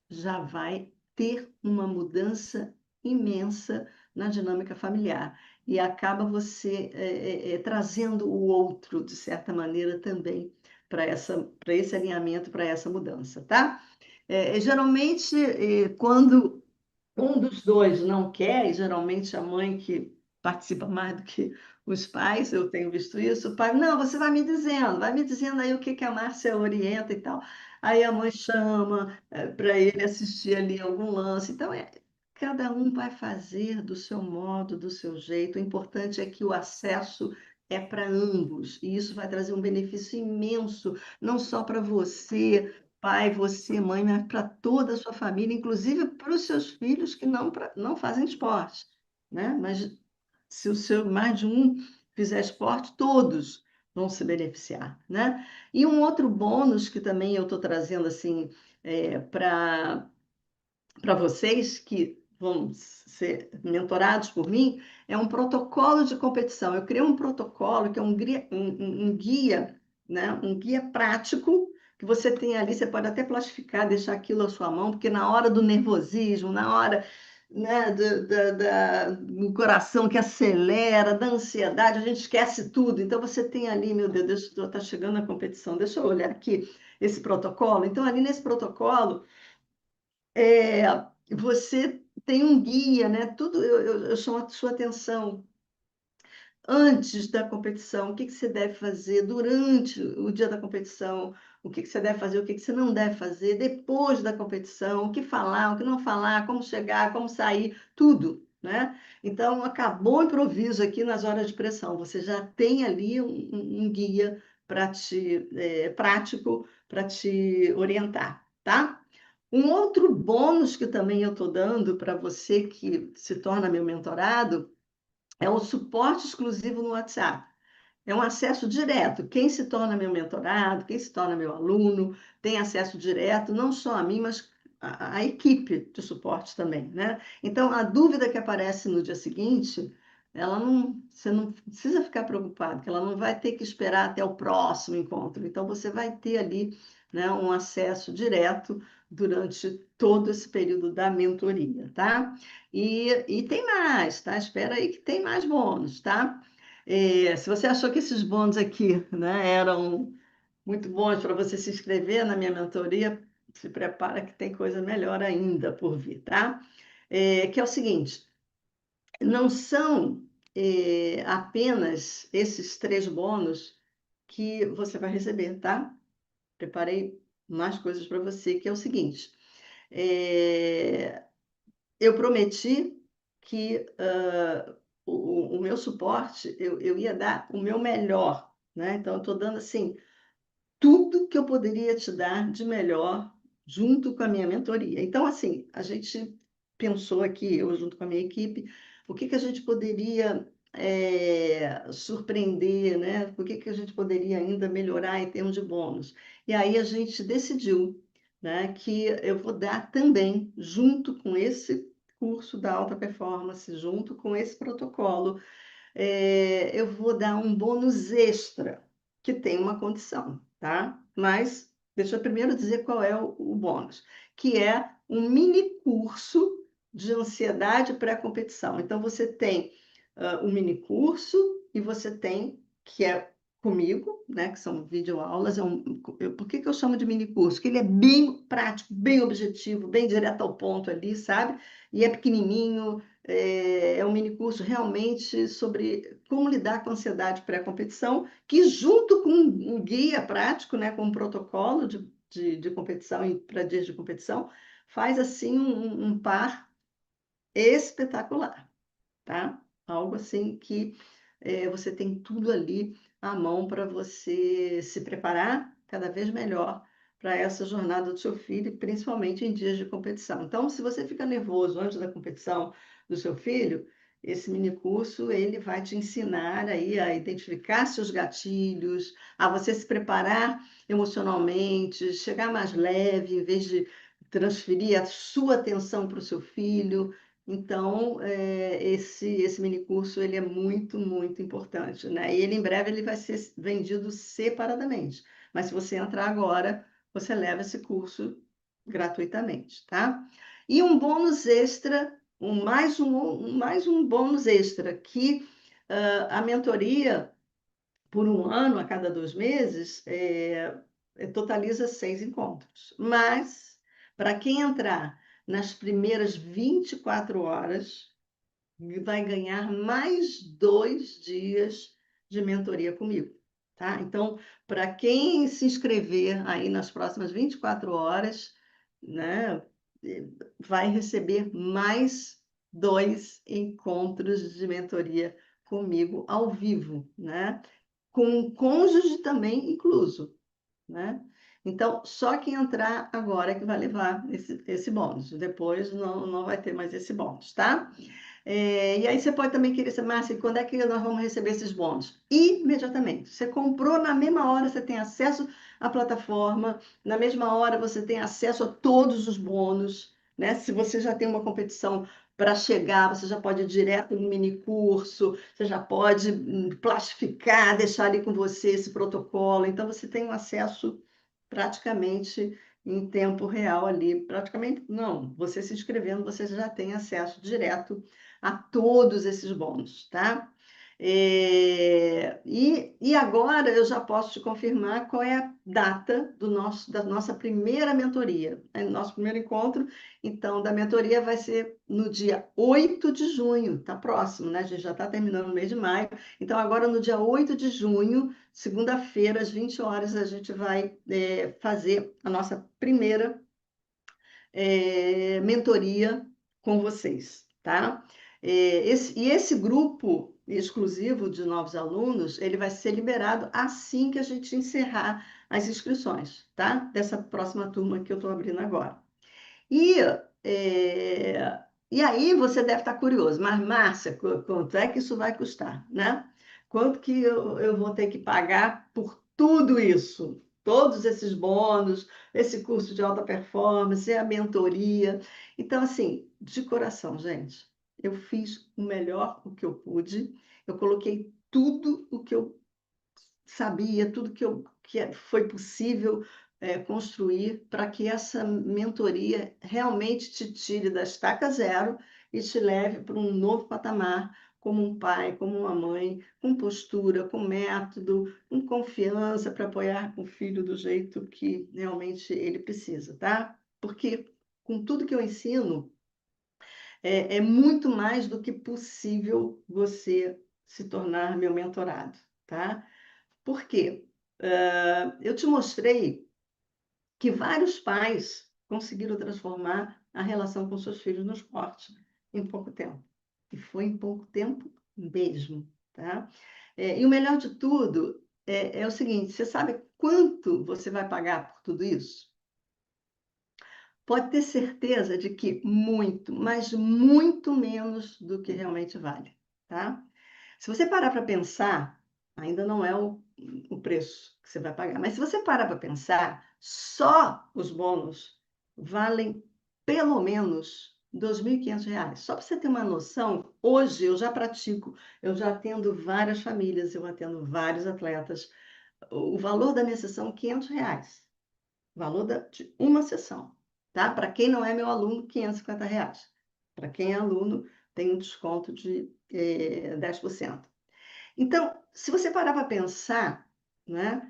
já vai ter uma mudança imensa na dinâmica familiar. E acaba você trazendo o outro, de certa maneira, também para esse alinhamento, para essa mudança, tá? Geralmente, quando um dos dois não quer, e geralmente a mãe que participa mais do que os pais, eu tenho visto isso, o pai, não, você vai me dizendo aí o que que a Márcia orienta e tal. Aí a mãe chama para ele assistir ali algum lance. Então, cada um vai fazer do seu modo, do seu jeito. O importante é que o acesso é para ambos, e isso vai trazer um benefício imenso, não só para você, pai, você, mãe, mas para toda a sua família, inclusive para os seus filhos que não fazem esporte, né? Mas se o seu mais de um fizer esporte, todos vão se beneficiar, né? E um outro bônus que também eu estou trazendo assim para vocês que vão ser mentorados por mim, é um protocolo de competição. Eu criei um protocolo que é um guia, né? Um guia prático que você tem ali, você pode até plastificar, deixar aquilo à sua mão, porque na hora do nervosismo, na hora, né, do coração que acelera, da ansiedade, a gente esquece tudo. Então você tem ali, meu Deus, está chegando a competição, deixa eu olhar aqui esse protocolo. Então, ali nesse protocolo, é, você tem um guia, né? Tudo eu chamo a sua atenção antes da competição, o que que você deve fazer durante o dia da competição, o que que você deve fazer, o que que você não deve fazer depois da competição, o que falar, o que não falar, como chegar, como sair, tudo, né? Então, acabou o improviso aqui nas horas de pressão. Você já tem ali um guia prático para te orientar, tá? Um outro bônus que também eu estou dando para você que se torna meu mentorado é o suporte exclusivo no WhatsApp. É um acesso direto. Quem se torna meu mentorado, quem se torna meu aluno, tem acesso direto, não só a mim, mas a equipe de suporte também, né? Então, a dúvida que aparece no dia seguinte, você não precisa ficar preocupado, que ela não vai ter que esperar até o próximo encontro. Então, você vai ter ali, né, um acesso durante todo esse período da mentoria, tá? E tem mais, tá? Espera aí que tem mais bônus, tá? Se você achou que esses bônus aqui, né, eram muito bons para você se inscrever na minha mentoria, se prepara que tem coisa melhor ainda por vir, tá? Que é o seguinte, não são apenas esses 3 bônus que você vai receber, tá? Preparei mais coisas para você, que é o seguinte, é, eu prometi que o meu suporte, eu ia dar o meu melhor, né? Então, eu estou dando, assim, tudo que eu poderia te dar de melhor junto com a minha mentoria. Então, assim, a gente pensou aqui, eu junto com a minha equipe, o que que a gente poderia surpreender, né? O que que a gente poderia ainda melhorar em termos de bônus. E aí a gente decidiu, né, que eu vou dar também, junto com esse curso da alta performance, junto com esse protocolo, eu vou dar um bônus extra, que tem uma condição, tá? Mas deixa eu primeiro dizer qual é o bônus, que é um mini curso de ansiedade pré-competição. Então, você tem um mini curso e você tem, que é comigo, né, que são videoaulas. Por que que eu chamo de mini curso? Porque ele é bem prático, bem objetivo, bem direto ao ponto ali, sabe? E é pequenininho, é um mini curso realmente sobre como lidar com a ansiedade pré-competição, que junto com um guia prático, né, com um protocolo de competição e para dias de competição, faz assim um par espetacular, tá? algo assim que você tem tudo ali à mão para você se preparar cada vez melhor para essa jornada do seu filho, principalmente em dias de competição. Então, se você fica nervoso antes da competição do seu filho, esse minicurso ele vai te ensinar aí a identificar seus gatilhos, a você se preparar emocionalmente, chegar mais leve, em vez de transferir a sua atenção para o seu filho. Então, esse minicurso ele é muito, muito importante, né? E ele em breve ele vai ser vendido separadamente. Mas se você entrar agora, você leva esse curso gratuitamente, tá? E um bônus extra, mais um bônus extra, que a mentoria, por um ano, a cada 2 meses, totaliza 6 encontros. Mas, para quem entrar nas primeiras 24 horas, vai ganhar mais 2 dias de mentoria comigo, tá? Então, para quem se inscrever aí nas próximas 24 horas, né, vai receber mais 2 encontros de mentoria comigo ao vivo, né? Com o cônjuge também incluso, né? Então, só quem entrar agora é que vai levar esse bônus. Depois não vai ter mais esse bônus, tá? E aí você pode também querer saber, Márcia, quando é que nós vamos receber esses bônus? Imediatamente. Você comprou, na mesma hora você tem acesso à plataforma, na mesma hora você tem acesso a todos os bônus, né? Se você já tem uma competição para chegar, você já pode ir direto no mini curso, você já pode plastificar, deixar ali com você esse protocolo. Então, você tem um acesso praticamente em tempo real ali. Praticamente, não, você se inscrevendo, você já tem acesso direto a todos esses bônus, tá? E agora eu já posso te confirmar qual é a data da nossa primeira mentoria. Nosso primeiro encontro, então, da mentoria vai ser no dia 8 de junho, tá próximo, né? A gente já está terminando o mês de maio. Então, agora no dia 8 de junho, segunda-feira, às 20 horas, a gente vai fazer a nossa primeira mentoria com vocês, tá? Esse grupo exclusivo de novos alunos, ele vai ser liberado assim que a gente encerrar as inscrições, tá? Dessa próxima turma que eu estou abrindo agora. E, e aí você deve estar curioso, mas Márcia, quanto é que isso vai custar, né? Quanto que eu vou ter que pagar por tudo isso? Todos esses bônus, esse curso de alta performance, a mentoria. Então, assim, de coração, gente, eu fiz o melhor o que eu pude, eu coloquei tudo o que eu sabia, tudo que foi possível construir para que essa mentoria realmente te tire da estaca zero e te leve para um novo patamar, como um pai, como uma mãe, com postura, com método, com confiança para apoiar o filho do jeito que realmente ele precisa, tá? Porque com tudo que eu ensino, é muito mais do que possível você se tornar meu mentorado, tá? Por quê? Eu te mostrei que vários pais conseguiram transformar a relação com seus filhos no esporte em pouco tempo. E foi em pouco tempo mesmo, tá? E o melhor de tudo é o seguinte: você sabe quanto você vai pagar por tudo isso? Pode ter certeza de que muito, mas muito menos do que realmente vale, tá? Se você parar para pensar, ainda não é o preço que você vai pagar, mas se você parar para pensar, só os bônus valem pelo menos R$ 2.500. Só para você ter uma noção, hoje eu já pratico, eu já atendo várias famílias, eu atendo vários atletas. O valor da minha sessão é R$ 500. O valor de uma sessão, tá? Para quem não é meu aluno, R$ 550. Para quem é aluno, tem um desconto de 10%. Então, se você parar para pensar, né,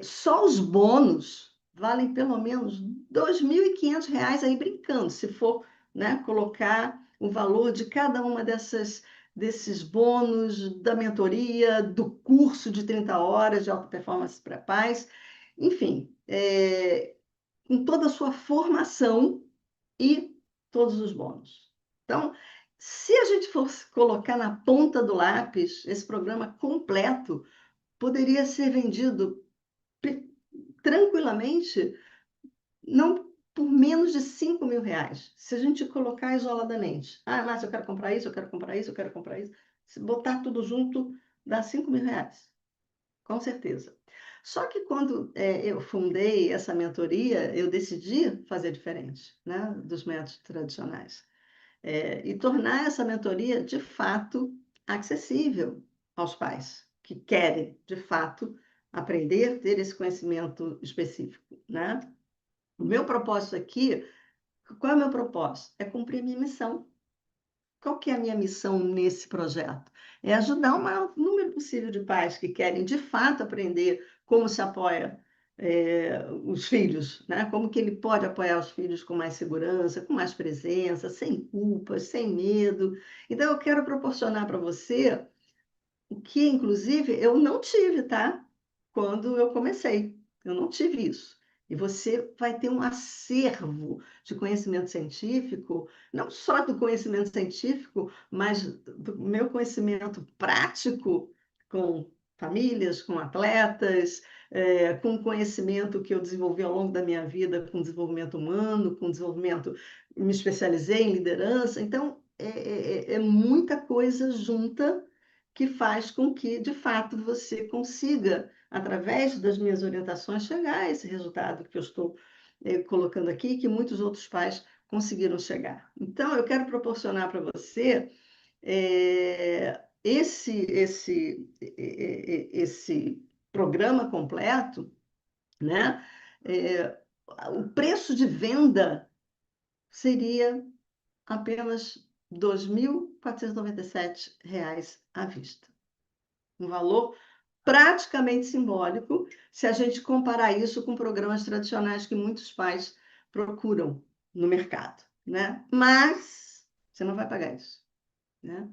só os bônus valem pelo menos R$ 2.500 aí brincando, se for, né, colocar o valor de cada uma desses bônus, da mentoria, do curso de 30 horas de alta performance para pais, enfim, com toda a sua formação e todos os bônus. Então, Se a gente fosse colocar na ponta do lápis, esse programa completo poderia ser vendido tranquilamente, não por menos de R$ 5.000. Se a gente colocar isoladamente. Ah, mas eu quero comprar isso, eu quero comprar isso, eu quero comprar isso. Se botar tudo junto, dá R$ 5.000. Com certeza. Só que quando eu fundei essa mentoria, eu decidi fazer diferente, né, dos métodos tradicionais. E tornar essa mentoria, de fato, acessível aos pais que querem, de fato, aprender, ter esse conhecimento específico, né? O meu propósito aqui, qual é o meu propósito? É cumprir a minha missão. Qual que é a minha missão nesse projeto? É ajudar o maior número possível de pais que querem, de fato, aprender como se apoia os filhos, né? Como que ele pode apoiar os filhos com mais segurança, com mais presença, sem culpas, sem medo. Então, eu quero proporcionar para você o que, inclusive, eu não tive, tá? Quando eu comecei. Eu não tive isso. E você vai ter um acervo de conhecimento científico, não só do conhecimento científico, mas do meu conhecimento prático com famílias, com atletas, com conhecimento que eu desenvolvi ao longo da minha vida, com desenvolvimento humano, com desenvolvimento, me especializei em liderança. Então, é muita coisa junta que faz com que, de fato, você consiga, através das minhas orientações, chegar a esse resultado que eu estou colocando aqui, que muitos outros pais conseguiram chegar. Então, eu quero proporcionar para você esse programa completo, né? O preço de venda seria apenas R$ 2.497 à vista. Um valor praticamente simbólico, se a gente comparar isso com programas tradicionais que muitos pais procuram no mercado, né? Mas você não vai pagar isso, né?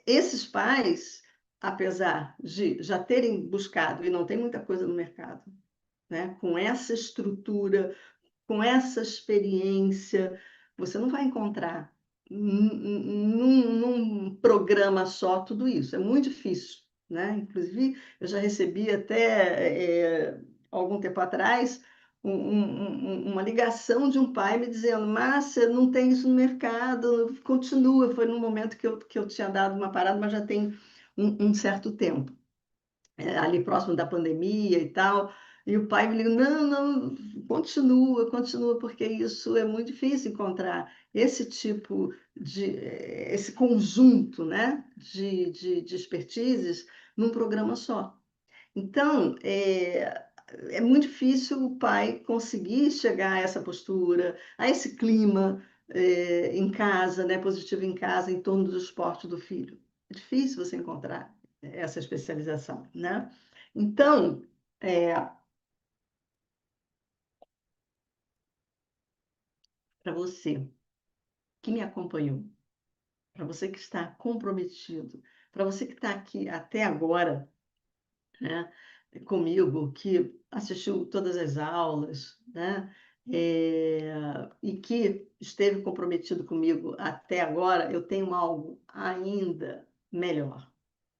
Esses pais, apesar de já terem buscado, e não tem muita coisa no mercado, né? Com essa estrutura, com essa experiência, você não vai encontrar num programa só tudo isso. É muito difícil, né? Inclusive, eu já recebi até algum tempo atrás uma ligação de um pai me dizendo: Márcia, não tem isso no mercado, continua. Foi no momento que eu tinha dado uma parada, mas já tem um certo tempo, ali próximo da pandemia e tal. E o pai me ligou: não, não, continua, continua, porque isso é muito difícil encontrar esse tipo esse conjunto, né, de expertises num programa só. Então, é muito difícil o pai conseguir chegar a essa postura, a esse clima em casa, né, positivo em casa, em torno do esporte do filho. É difícil você encontrar essa especialização, né? Então, para você que me acompanhou, para você que está comprometido, para você que está aqui até agora, né, comigo, que assistiu todas as aulas, né, e que esteve comprometido comigo até agora, eu tenho algo ainda melhor,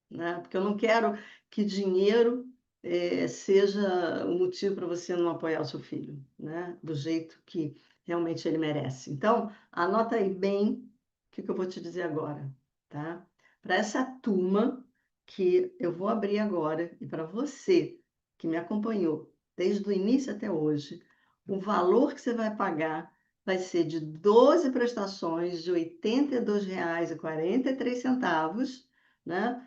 né? Porque eu não quero que dinheiro seja o motivo para você não apoiar o seu filho, né? Do jeito que realmente ele merece. Então, anota aí bem o que eu vou te dizer agora, tá? Para essa turma que eu vou abrir agora e para você que me acompanhou desde o início até hoje, o valor que você vai pagar vai ser de 12 prestações de R$ 82,43, né?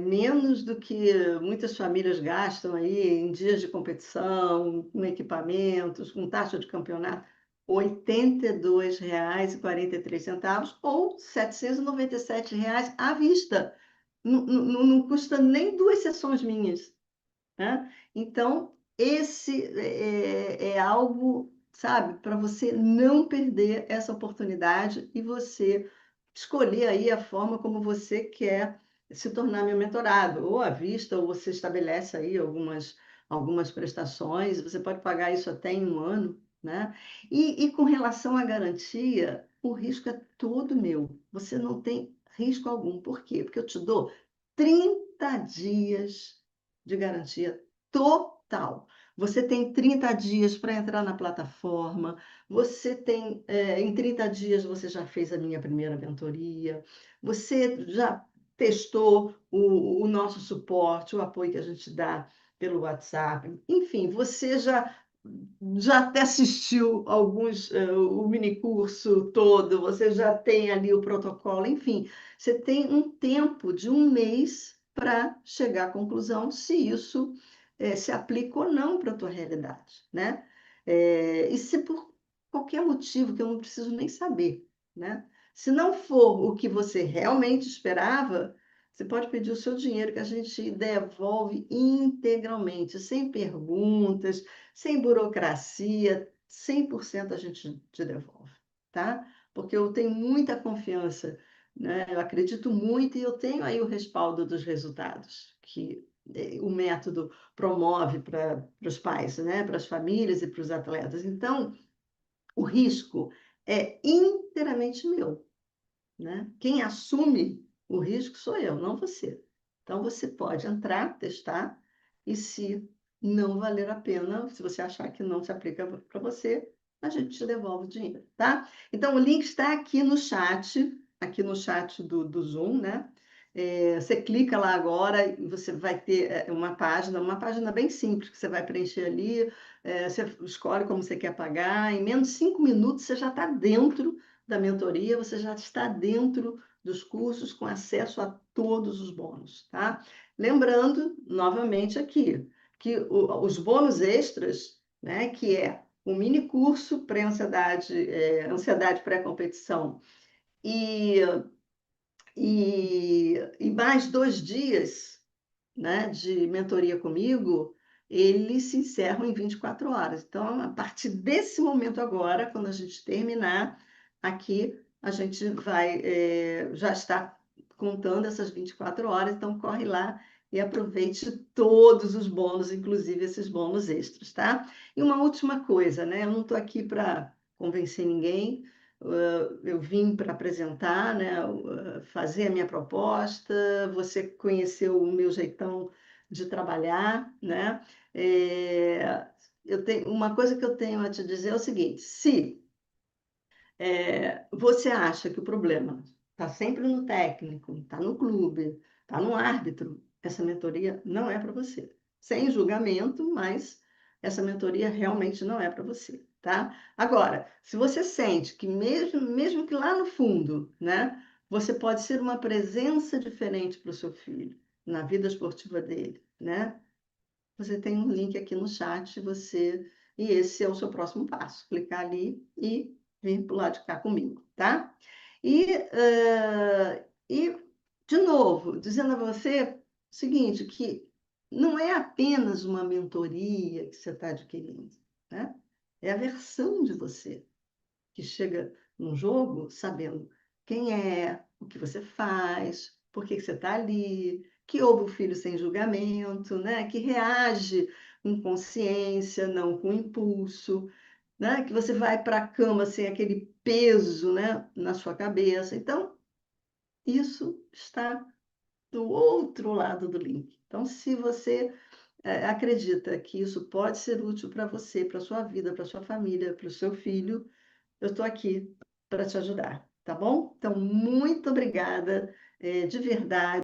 Menos do que muitas famílias gastam aí em dias de competição, com equipamentos, com taxa de campeonato, R$ 82,43 ou R$ 797 à vista. Não custa nem 2 sessões minhas, né? Então, esse é algo, sabe, para você não perder essa oportunidade e você escolher aí a forma como você quer se tornar meu mentorado, ou à vista, ou você estabelece aí algumas prestações, você pode pagar isso até em um ano, né? E com relação à garantia, o risco é todo meu. Você não tem risco algum. Por quê? Porque eu te dou 30 dias de garantia total. Você tem 30 dias para entrar na plataforma, você tem, em 30 dias você já fez a minha primeira mentoria, você já testou o nosso suporte, o apoio que a gente dá pelo WhatsApp, enfim, você já até assistiu alguns, o minicurso todo, você já tem ali o protocolo, enfim, você tem um tempo de um mês para chegar à conclusão se isso se aplica ou não para a tua realidade, né? E se por qualquer motivo que eu não preciso nem saber, né? Se não for o que você realmente esperava, você pode pedir o seu dinheiro que a gente devolve integralmente, sem perguntas, sem burocracia, 100% a gente te devolve, tá? Porque eu tenho muita confiança, né? Eu acredito muito e eu tenho aí o respaldo dos resultados que o método promove para os pais, né? Para as famílias e para os atletas. Então, o risco é inteiramente meu, né? Quem assume o risco sou eu, não você. Então, você pode entrar, testar, e se não valer a pena, se você achar que não se aplica para você, a gente te devolve o dinheiro, tá? Então, o link está aqui no chat do Zoom, né? Você clica lá agora e você vai ter uma página bem simples que você vai preencher ali, você escolhe como você quer pagar, em menos de 5 minutos você já está dentro da mentoria, você já está dentro dos cursos com acesso a todos os bônus, tá? Lembrando, novamente aqui, que os bônus extras, né, que é o mini curso pré-ansiedade, ansiedade pré-competição e mais 2 dias, né, de mentoria comigo, eles se encerram em 24 horas. Então, a partir desse momento agora, quando a gente terminar aqui, a gente vai já está contando essas 24 horas, então corre lá e aproveite todos os bônus, inclusive esses bônus extras, tá? E uma última coisa, né? Eu não estou aqui para convencer ninguém, eu vim para apresentar, né, fazer a minha proposta, você conheceu o meu jeitão de trabalhar, né? Uma coisa que eu tenho a te dizer é o seguinte: se você acha que o problema está sempre no técnico, está no clube, está no árbitro, essa mentoria não é para você. Sem julgamento, mas essa mentoria realmente não é para você, tá? Agora, se você sente que mesmo que lá no fundo, né, você pode ser uma presença diferente para o seu filho, na vida esportiva dele, né? Você tem um link aqui no chat, e esse é o seu próximo passo. Clicar ali e vir para o lado de cá comigo, tá? E de novo, dizendo a você o seguinte, que não é apenas uma mentoria que você está adquirindo, né? É a versão de você que chega num jogo sabendo quem é, o que você faz, por que você está ali, que ouve o filho sem julgamento, né? Que reage com consciência, não com impulso, né? Que você vai para a cama sem aquele peso, né, na sua cabeça. Então, isso está do outro lado do link. Então, se você acredita que isso pode ser útil para você, para sua vida, para sua família, para o seu filho, eu estou aqui para te ajudar, tá bom? Então, muito obrigada, de verdade.